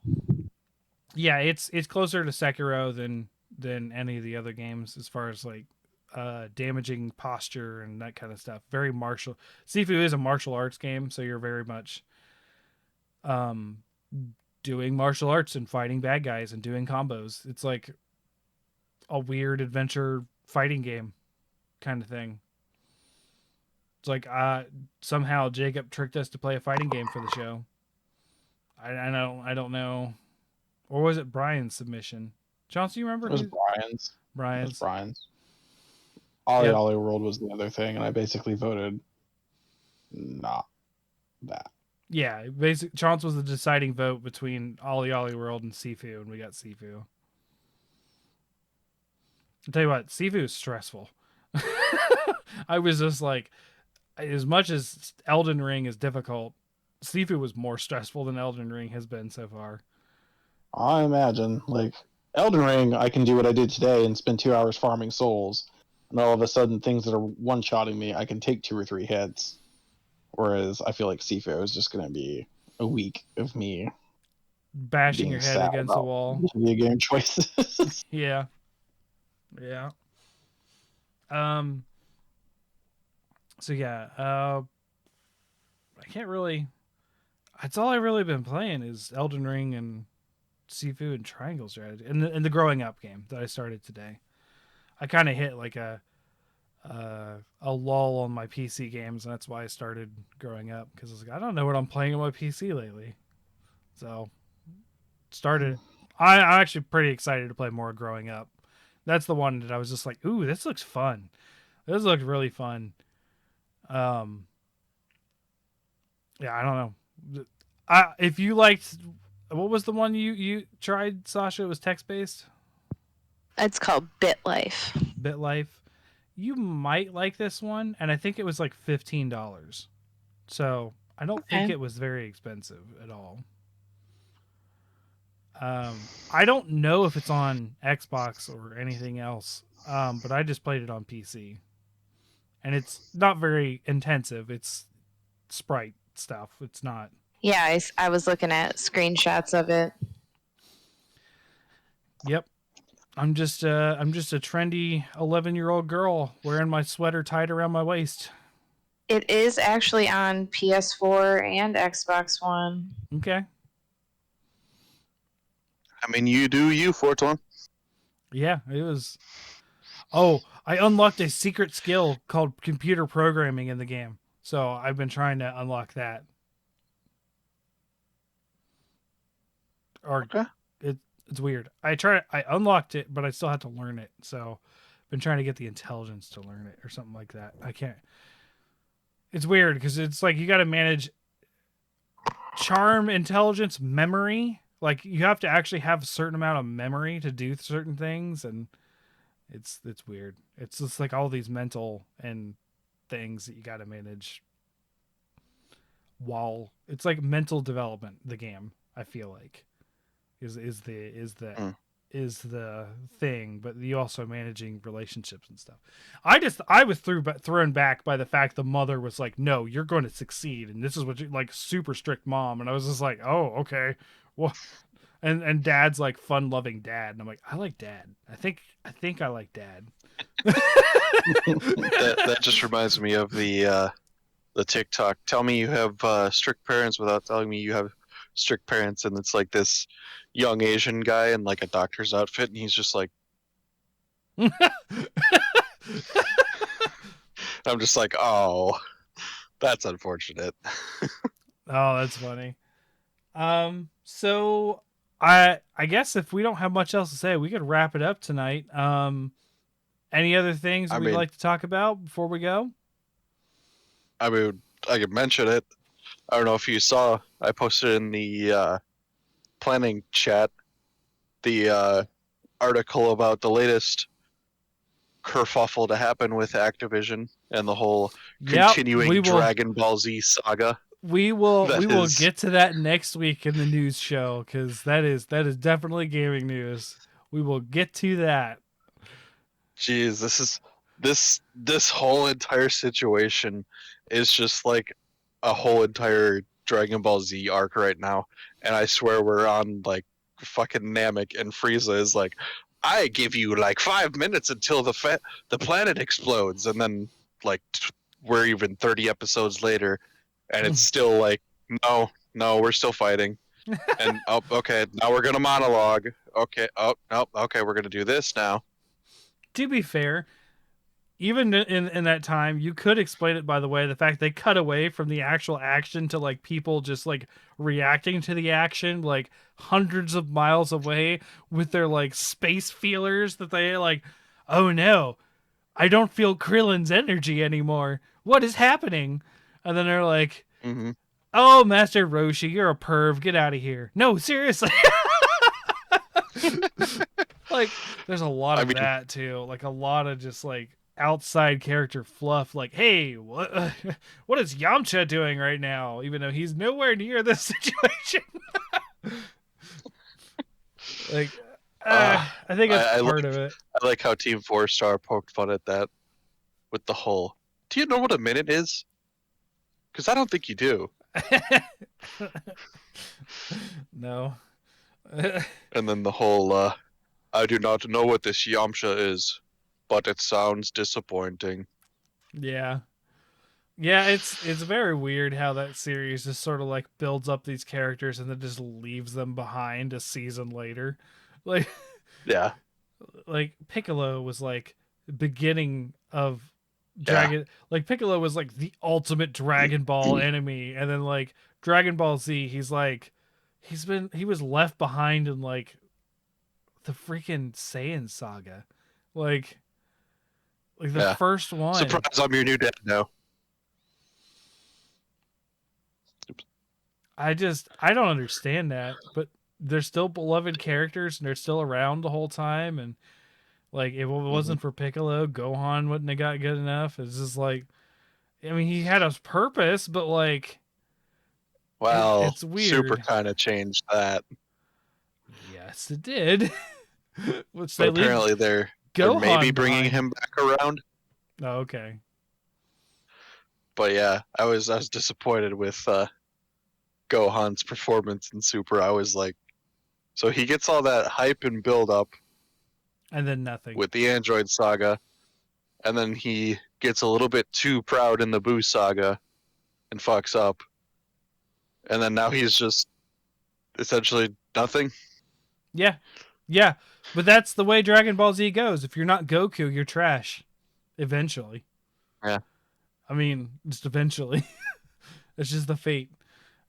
Speaker 2: Yeah, it's closer to Sekiro than any of the other games as far as like damaging posture and that kind of stuff. Very martial. Sifu is a martial arts game, so you're very much doing martial arts and fighting bad guys and doing combos. It's like a weird adventure fighting game kind of thing. It's like somehow Jacob tricked us to play a fighting game for the show. I don't know. Or was it Brian's submission? Johnson, you remember?
Speaker 4: It was Brian's.
Speaker 2: Brian's.
Speaker 4: It was Brian's. Ollie World was the other thing, and I basically voted not that.
Speaker 2: Yeah, basically, Chance was the deciding vote between Ollie World and Sifu, and we got Sifu. I'll tell you what, Sifu is stressful. I was just like, as much as Elden Ring is difficult, Sifu was more stressful than Elden Ring has been so far.
Speaker 4: I imagine, like, Elden Ring, I can do what I did today and spend 2 hours farming souls, and all of a sudden, things that are one-shotting me, I can take 2 or 3 hits. Whereas I feel like Sifu is just going to be a week of me
Speaker 2: bashing your head against the wall.
Speaker 4: Video game choices.
Speaker 2: Yeah. So yeah, I can't really. That's all I've really been playing is Elden Ring and Sifu and Triangle Strategy, and the growing up game that I started today. I kind of hit like a lull on my PC games, and that's why I started growing up because I was like, I don't know what I'm playing on my PC lately. So started. I'm actually pretty excited to play more growing up. That's the one that I was just like, ooh, this looks fun. This looks really fun. Um, yeah, I don't know. If you liked, what was the one you tried, Sasha? It was text based.
Speaker 3: It's called Bitlife.
Speaker 2: Bitlife. You might like this one, and I think it was like $15. So I don't think
Speaker 3: Okay.
Speaker 2: it was very expensive at all. I don't know if it's on Xbox or anything else, but I just played it on PC, and it's not very intensive. It's sprite stuff. It's not.
Speaker 3: Yeah, I was looking at screenshots of it.
Speaker 2: Yep. I'm just a trendy 11-year-old girl wearing my sweater tied around my waist.
Speaker 3: It is actually on PS4 and Xbox One.
Speaker 2: Okay.
Speaker 1: I mean, you do you, Fortune.
Speaker 2: Yeah, it was. Oh, I unlocked a secret skill called computer programming in the game. So I've been trying to unlock that. Or
Speaker 1: Okay.
Speaker 2: it's weird. I unlocked it, but I still have to learn it. So I've been trying to get the intelligence to learn it or something like that. I can't. It's weird because it's like you got to manage charm, intelligence, memory. Like you have to actually have a certain amount of memory to do certain things, and it's weird. It's just like all these mental and things that you got to manage while it's like mental development. The game, I feel like, is
Speaker 1: Mm.
Speaker 2: the thing, but you also managing relationships and stuff. I was thrown back by the fact the mother was like, "No, you're going to succeed," and this is what you like, super strict mom, and I was just like, "Oh, okay." Well, and dad's like fun loving dad, and I'm like, I like dad. I think I like dad.
Speaker 1: That just reminds me of the TikTok. Tell me you have strict parents without telling me you have strict parents, and it's like this young Asian guy in like a doctor's outfit, and he's just like, I'm just like, oh, that's unfortunate.
Speaker 2: Oh, that's funny. So I guess if we don't have much else to say, we could wrap it up tonight. Any other things
Speaker 1: I
Speaker 2: we'd
Speaker 1: mean,
Speaker 2: like to talk about before we go?
Speaker 1: I mean, I could mention it. I don't know if you saw. I posted in the planning chat the article about the latest kerfuffle to happen with Activision and the whole
Speaker 2: Yep,
Speaker 1: continuing Dragon Ball Z saga.
Speaker 2: we will
Speaker 1: Is,
Speaker 2: get to that next week in the news show because that is definitely gaming news. We will get to that.
Speaker 1: geez, this whole entire situation is just like a whole entire Dragon Ball Z arc right now, and I swear we're on like fucking Namek, and Frieza is like, I give you like 5 minutes until the planet explodes, and then like we're even 30 episodes later, and it's still like, no, we're still fighting. And oh, okay, now we're gonna monologue. Okay, oh no, okay, we're gonna do this now.
Speaker 2: To be fair, even in that time, you could explain it by the way the fact they cut away from the actual action to like people just like reacting to the action like hundreds of miles away with their like space feelers that they like, oh no, I don't feel Krillin's energy anymore. What is happening? And then they're like,
Speaker 1: Mm-hmm.
Speaker 2: oh, Master Roshi, you're a perv. Get out of here. No, seriously. Like, there's a lot
Speaker 1: I
Speaker 2: of
Speaker 1: mean,
Speaker 2: that too. Like a lot of just like outside character fluff. Like, hey, what is Yamcha doing right now? Even though he's nowhere near this situation. Like, I think that's part of it.
Speaker 1: I like how Team Four Star poked fun at that with the whole. Do you know what a minute is? Because I don't think you do.
Speaker 2: No.
Speaker 1: And then the whole. I do not know what this Yamcha is, but it sounds disappointing.
Speaker 2: Yeah. Yeah, it's very weird how that series just sort of like builds up these characters and then just leaves them behind a season later. Like
Speaker 1: Yeah,
Speaker 2: like Piccolo was like the beginning of
Speaker 1: yeah,
Speaker 2: Dragon, like Piccolo was like the ultimate Dragon Ball enemy, and then like Dragon Ball Z, he was left behind in like the freaking Saiyan saga. Like the
Speaker 1: yeah.
Speaker 2: first one.
Speaker 1: Surprise! I'm your new dad now.
Speaker 2: I don't understand that, but they're still beloved characters and they're still around the whole time. And like, if it wasn't for Piccolo, Gohan wouldn't have got good enough. It's just like, I mean, he had a purpose, but like,
Speaker 1: Well,
Speaker 2: it's
Speaker 1: Super
Speaker 2: weird.
Speaker 1: kind of changed that,
Speaker 2: Yes, it did. Which
Speaker 1: but
Speaker 2: they leave
Speaker 1: apparently they're maybe
Speaker 2: Gohan
Speaker 1: bringing
Speaker 2: behind.
Speaker 1: him back around.
Speaker 2: Oh, okay.
Speaker 1: But yeah, I was disappointed with Gohan's performance in Super. I was like, so he gets all that hype and build up
Speaker 2: And then nothing.
Speaker 1: with the Android saga, and then he gets a little bit too proud in the Boo saga and fucks up, and then now he's just essentially nothing.
Speaker 2: Yeah. Yeah. But that's the way Dragon Ball Z goes. If you're not Goku, you're trash. Eventually.
Speaker 1: Yeah.
Speaker 2: I mean, just eventually. It's just the fate.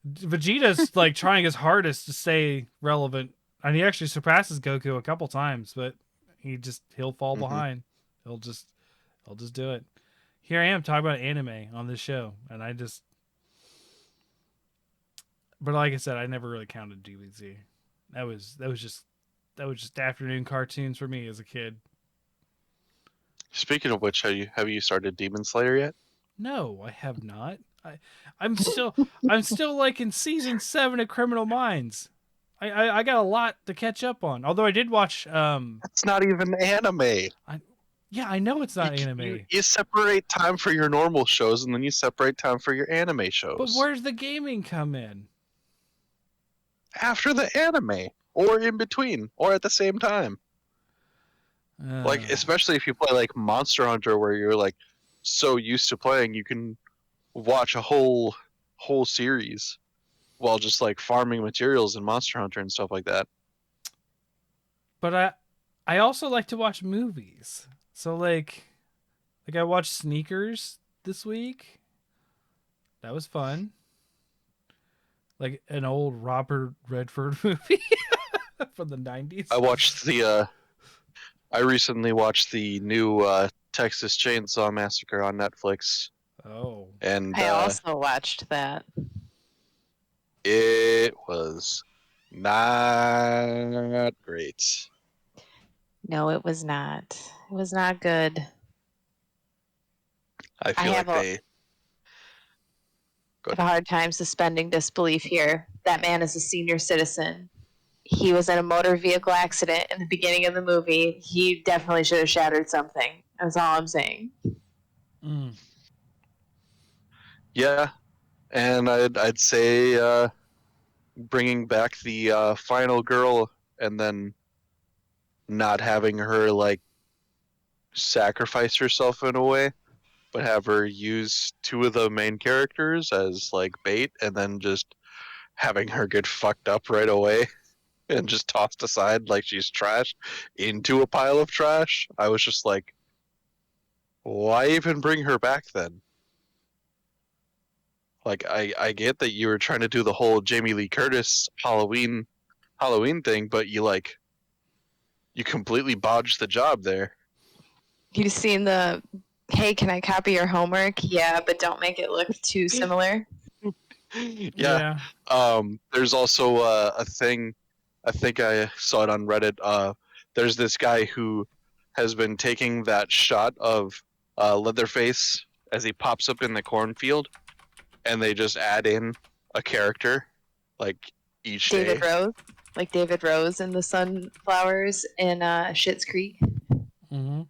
Speaker 2: Vegeta's like trying his hardest to stay relevant, and he actually surpasses Goku a couple times, but he'll fall behind. He'll just do it. Here I am talking about anime on this show, and but like I said, I never really counted DBZ. That was just afternoon cartoons for me as a kid.
Speaker 1: Speaking of which, have you started Demon Slayer yet?
Speaker 2: No, I have not. I'm still like in season 7 of Criminal Minds. I got a lot to catch up on. Although I did watch
Speaker 1: It's not even anime.
Speaker 2: yeah, I know it's not anime.
Speaker 1: You separate time for your normal shows, and then you separate time for your anime shows.
Speaker 2: But where's the gaming come in?
Speaker 1: After the anime, or in between, or at the same time. Like, especially if you play like Monster Hunter, where you're like so used to playing, you can watch a whole series while just like farming materials in Monster Hunter and stuff like that.
Speaker 2: But I also like to watch movies. So like I watched Sneakers this week. That was fun. Like an old Robert Redford movie from the 90s.
Speaker 1: I recently watched the new Texas Chainsaw Massacre on Netflix.
Speaker 2: Oh.
Speaker 1: And
Speaker 3: I also watched that.
Speaker 1: it was not great.
Speaker 3: No, it was not. It was not good.
Speaker 1: I feel like they
Speaker 3: I have a hard time suspending disbelief here. That man is a senior citizen. He was in a motor vehicle accident in the beginning of the movie. He definitely should have shattered something. That's all I'm saying.
Speaker 1: Yeah, and I'd say bringing back the final girl and then not having her like sacrifice herself in a way, but have her use two of the main characters as like bait, and then just having her get fucked up right away and just tossed aside like she's trash into a pile of trash. I was just like, why even bring her back then? Like, I get that you were trying to do the whole Jamie Lee Curtis Halloween thing, but you completely bodged the job there.
Speaker 3: You've seen the, hey, can I copy your homework? Yeah, but don't make it look too similar.
Speaker 1: Yeah. There's also a thing, I think I saw it on Reddit. There's this guy who has been taking that shot of Leatherface as he pops up in the cornfield, and they just add in a character like each
Speaker 3: David
Speaker 1: day.
Speaker 3: Rose, like David Rose in the sunflowers in Schitt's Creek.
Speaker 2: Mm-hmm.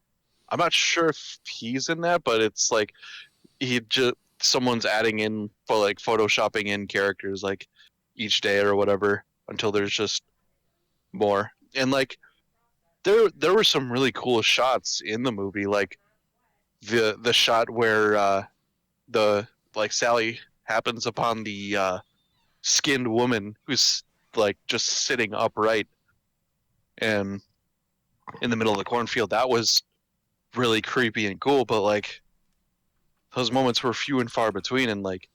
Speaker 1: I'm not sure if he's in that, but it's like someone's adding in for like photoshopping in characters like each day or whatever until there's just more. And like there were some really cool shots in the movie, like the shot where Sally happens upon the skinned woman who's like just sitting upright and in the middle of the cornfield. That was really creepy and cool, but like those moments were few and far between, and like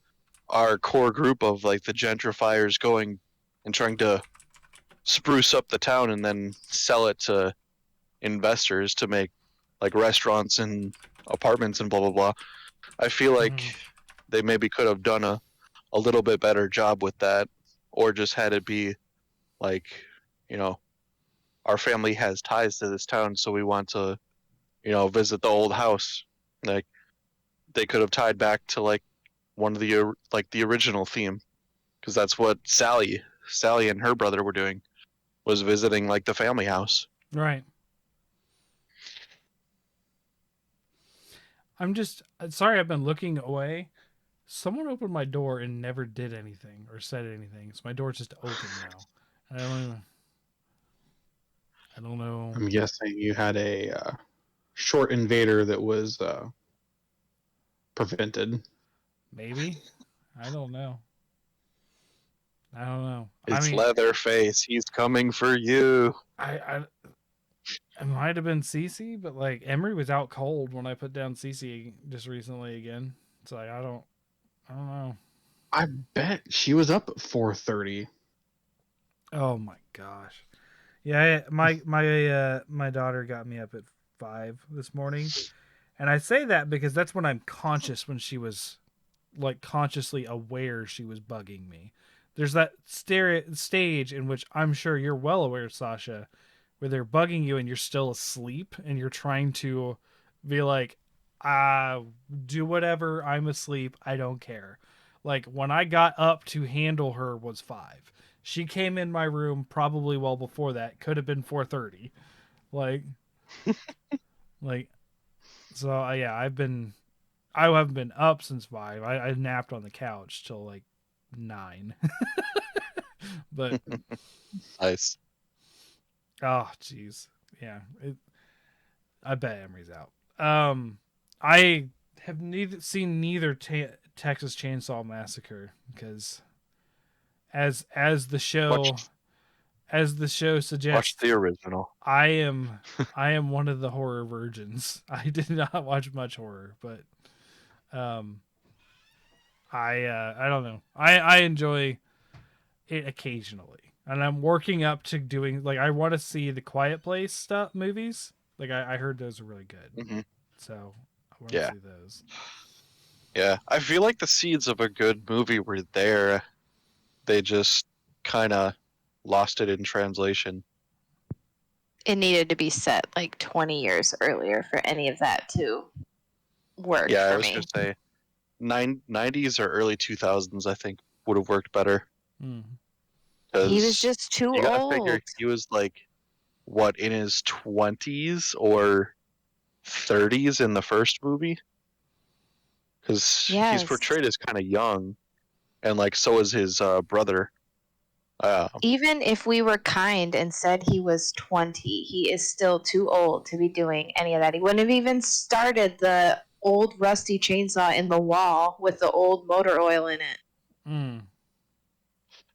Speaker 1: our core group of like the gentrifiers going and trying to spruce up the town and then sell it to investors to make like restaurants and apartments and blah blah blah. I feel like they maybe could have done a little bit better job with that, or just had it be like, you know, our family has ties to this town, so we want to, you know, visit the old house. Like they could have tied back to like one of the original theme, because that's what Sally and her brother were doing, was visiting like the family house.
Speaker 2: Right. I'm just sorry I've been looking away. Someone opened my door and never did anything or said anything. So my door's just open now. I don't know.
Speaker 5: I'm guessing you had a short invader that was prevented.
Speaker 2: Maybe. I don't know.
Speaker 1: It's Leatherface. He's coming for you.
Speaker 2: It might have been Cece, but like Emery was out cold when I put down Cece just recently again. It's like I don't know.
Speaker 5: I bet she was up at 4:30.
Speaker 2: Oh my gosh. Yeah, my daughter got me up at 5 this morning. And I say that because that's when I'm conscious, when she was like consciously aware she was bugging me. There's that stage in which I'm sure you're well aware, Sasha, where they're bugging you and you're still asleep and you're trying to be like, do whatever, I'm asleep, I don't care. Like when I got up to handle her was 5. She came in my room probably well before that. Could have been 4:30. Like so yeah, I haven't been up since 5. I napped on the couch till like 9. But
Speaker 1: Nice.
Speaker 2: oh jeez. Yeah. I bet Emery's out. I have seen neither Texas Chainsaw Massacre because as the show suggests,
Speaker 1: Watch the original.
Speaker 2: I am one of the horror virgins. I did not watch much horror, but I don't know. I enjoy it occasionally. And I'm working up to doing like I want to see the Quiet Place movies. Like I heard those are really good.
Speaker 1: Mm-hmm.
Speaker 2: So I want to see those.
Speaker 1: Yeah, I feel like the seeds of a good movie were there. They just kind of lost it in translation.
Speaker 3: It needed to be set like 20 years earlier for any of that to work
Speaker 1: Yeah,
Speaker 3: for
Speaker 1: I was
Speaker 3: me.
Speaker 1: going to say 90s or early 2000s, I think, would have worked better.
Speaker 3: He was just too
Speaker 1: you gotta
Speaker 3: old.
Speaker 1: figure he was like, what, in his 20s or 30s in the first movie? Because he's portrayed as kind of young, and like so is his brother.
Speaker 3: Even if we were kind and said he was 20, he is still too old to be doing any of that. He wouldn't have even started the old rusty chainsaw in the wall with the old motor oil in it.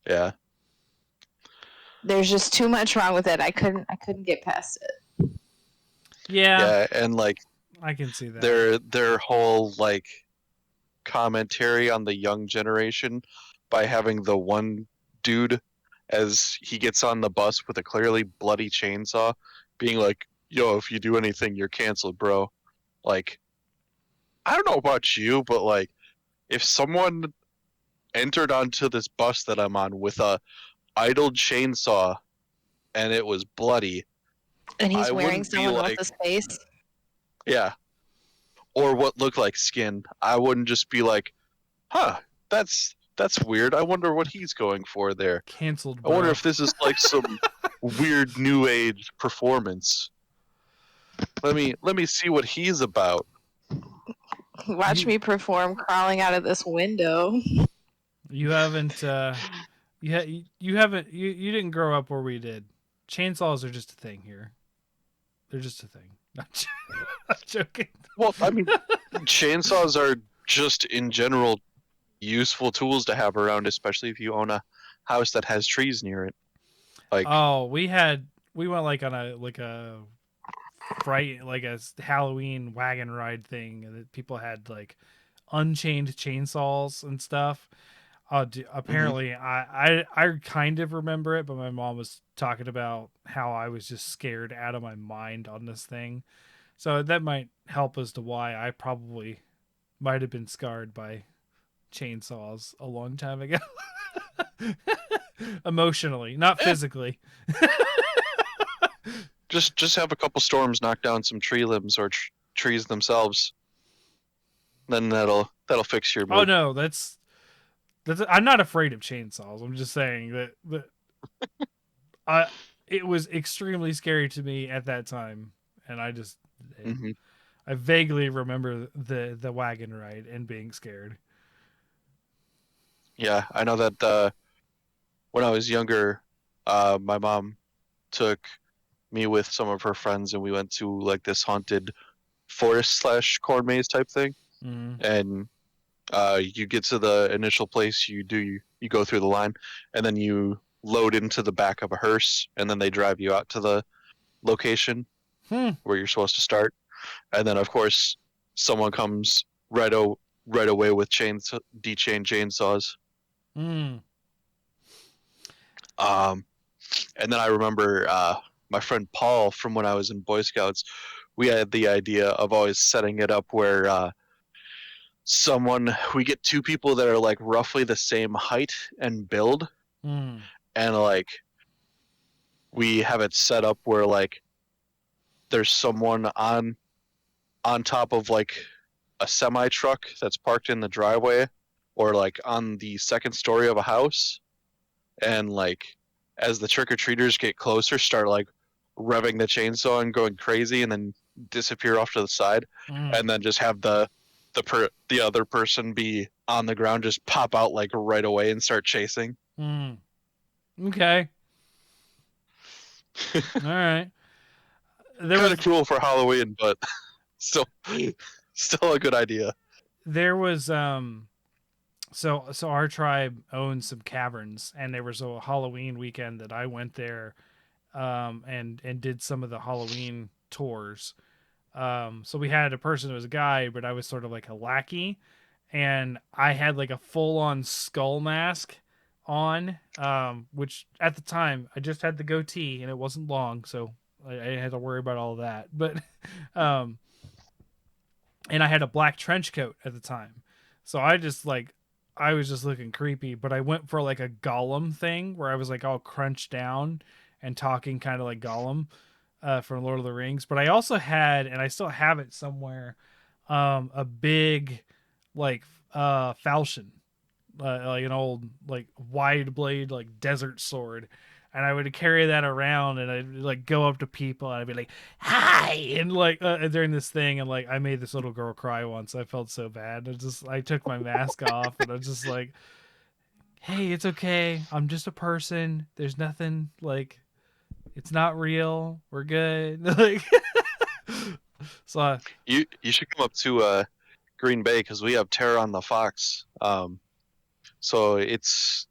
Speaker 1: Yeah.
Speaker 3: There's just too much wrong with it. I couldn't get past it.
Speaker 2: Yeah,
Speaker 1: and like
Speaker 2: I can see that.
Speaker 1: Their whole like commentary on the young generation by having the one dude, as he gets on the bus with a clearly bloody chainsaw, being like, yo, if you do anything, you're canceled, bro. Like, I don't know about you, but like, if someone entered onto this bus that I'm on with a idle chainsaw and it was bloody,
Speaker 3: and he's
Speaker 1: I
Speaker 3: wearing
Speaker 1: wouldn't be
Speaker 3: someone
Speaker 1: like,
Speaker 3: else's face,
Speaker 1: yeah, or what looked like skin, I wouldn't just be like, huh, that's weird. I wonder what he's going for there.
Speaker 2: Canceled,
Speaker 1: I wonder
Speaker 2: bro.
Speaker 1: if this is like some weird new age performance. Let me see what he's about.
Speaker 3: watch me perform crawling out of this window.
Speaker 2: You haven't you didn't grow up where we did. Chainsaws are just a thing here. They're just a thing. I'm joking.
Speaker 1: Well, I mean, chainsaws are just in general useful tools to have around, especially if you own a house that has trees near it. Like,
Speaker 2: Oh, we went like on a fright like a Halloween wagon ride thing, and that people had like unchained chainsaws and stuff. Apparently, I kind of remember it, but my mom was talking about how I was just scared out of my mind on this thing. So that might help as to why I probably might have been scarred by chainsaws a long time ago. Emotionally, not physically.
Speaker 1: just have a couple storms knock down some tree limbs or trees themselves. Then that'll fix your mood.
Speaker 2: Oh no, that's I'm not afraid of chainsaws. I'm just saying that it was extremely scary to me at that time, and
Speaker 1: Mm-hmm.
Speaker 2: I vaguely remember the wagon ride and being scared.
Speaker 1: Yeah, I know that when I was younger, my mom took me with some of her friends, and we went to like this haunted forest / corn maze type thing.
Speaker 2: Mm-hmm.
Speaker 1: And you get to the initial place, you go through the line, and then you load into the back of a hearse, and then they drive you out to the location where you're supposed to start. And then of course someone comes right away with dechained chainsaws.
Speaker 2: Mm.
Speaker 1: And then I remember my friend Paul from when I was in Boy Scouts. We had the idea of always setting it up where we get two people that are like roughly the same height and build,
Speaker 2: Mm.
Speaker 1: and like we have it set up where like there's someone on top of like a semi truck that's parked in the driveway or like on the second story of a house, and like as the trick-or-treaters get closer, start like revving the chainsaw and going crazy, and then disappear off to the side, and then just have the other person be on the ground, just pop out like right away and start chasing.
Speaker 2: Mm. Okay. All right. There
Speaker 1: Kind
Speaker 2: was
Speaker 1: of cool for Halloween, but still a good idea.
Speaker 2: there was so our tribe owns some caverns, and there was a Halloween weekend that I went there and did some of the Halloween tours. So we had a person who was a guy, but I was sort of like a lackey, and I had like a full on skull mask on, which at the time I just had the goatee and it wasn't long, so I didn't have to worry about all of that. But um, and I had a black trench coat at the time, so I was just looking creepy. But I went for like a Gollum thing where I was like all crunched down and talking kind of like Gollum from Lord of the Rings. But I also had, and I still have it somewhere, a big like falchion, like an old like wide blade like desert sword, and I would carry that around, and I'd like go up to people and I'd be like, "Hi!" and like during this thing, and like I made this little girl cry once. I felt so bad. I took my mask off, and I was just like, "Hey, it's okay. I'm just a person. There's nothing like." It's not real. We're good. Like, so
Speaker 1: You should come up to Green Bay because we have Terror on the Fox. So it's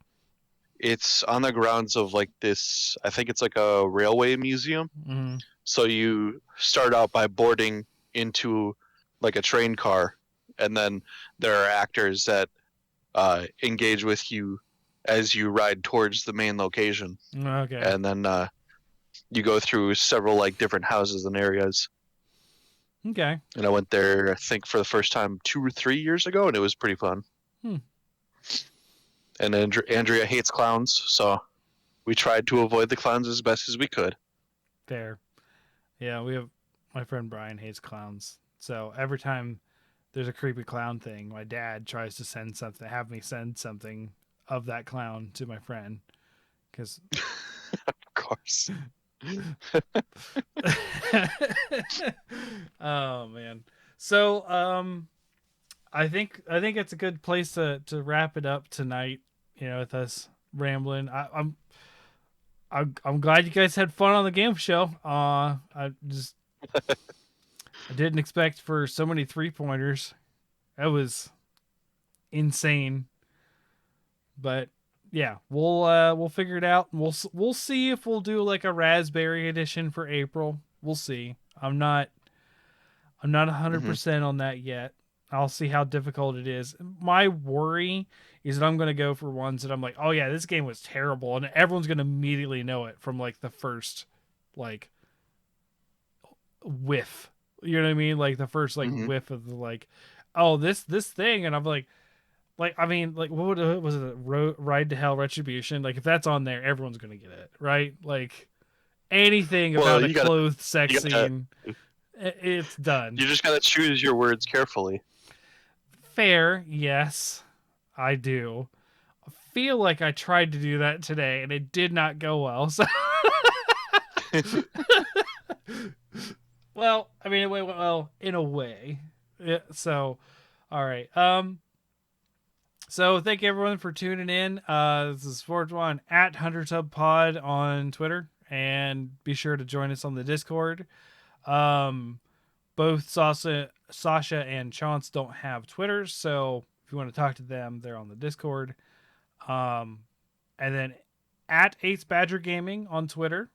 Speaker 1: on the grounds of like this. I think it's like a railway museum.
Speaker 2: mm,
Speaker 1: So you start out by boarding into like a train car, and then there are actors that engage with you as you ride towards the main location,
Speaker 2: okay.
Speaker 1: and then you go through several like different houses and areas.
Speaker 2: Okay.
Speaker 1: And I went there, I think, for the first time 2 or 3 years ago, and it was pretty fun. And Andrea hates clowns, so we tried to avoid the clowns as best as we could.
Speaker 2: Fair. Yeah, we have my friend Brian hates clowns. So every time there's a creepy clown thing, my dad tries to have me send something of that clown to my friend. Because
Speaker 1: Of course.
Speaker 2: oh man. So I think it's a good place to wrap it up tonight, with us rambling. I'm glad you guys had fun on the game show. I didn't expect for so many 3-pointers. That was insane. But yeah, we'll figure it out. We'll see if we'll do like a raspberry edition for April. We'll see. I'm not 100% on that yet. I'll see how difficult it is. My worry is that I'm going to go for ones that I'm like, oh yeah, this game was terrible, and everyone's going to immediately know it from like the first like whiff. You know what I mean? Like the first like whiff of the like, oh this thing, and I'm like I mean like what was it? Ride to Hell Retribution? Like if that's on there, everyone's going to get it, right? Like anything about a clothed sex scene. It's done.
Speaker 1: You just gotta choose your words carefully.
Speaker 2: Fair, yes, I do. I feel like I tried to do that today, and it did not go well. So, well, I mean, it went well in a way. Yeah, so, all right. So thank you everyone for tuning in. This is Forge1 at HunterTubPod on Twitter, and be sure to join us on the Discord. Both Sasha and Chance don't have Twitters, so if you want to talk to them, they're on the Discord. And then at Ace Badger Gaming on Twitter.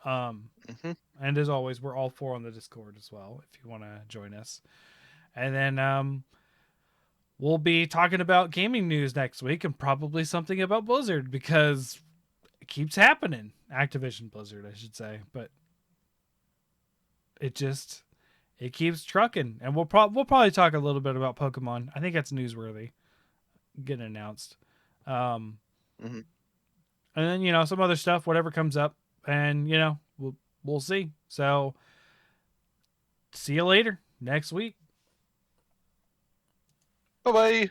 Speaker 2: And as always, we're all 4 on the Discord as well, if you want to join us. And then we'll be talking about gaming news next week, and probably something about Blizzard, because it keeps happening. Activision Blizzard, I should say, but it keeps trucking, and we'll probably talk a little bit about Pokemon. I think that's newsworthy getting announced. And then some other stuff, whatever comes up, and we'll see. So see you later next week.
Speaker 1: Bye bye.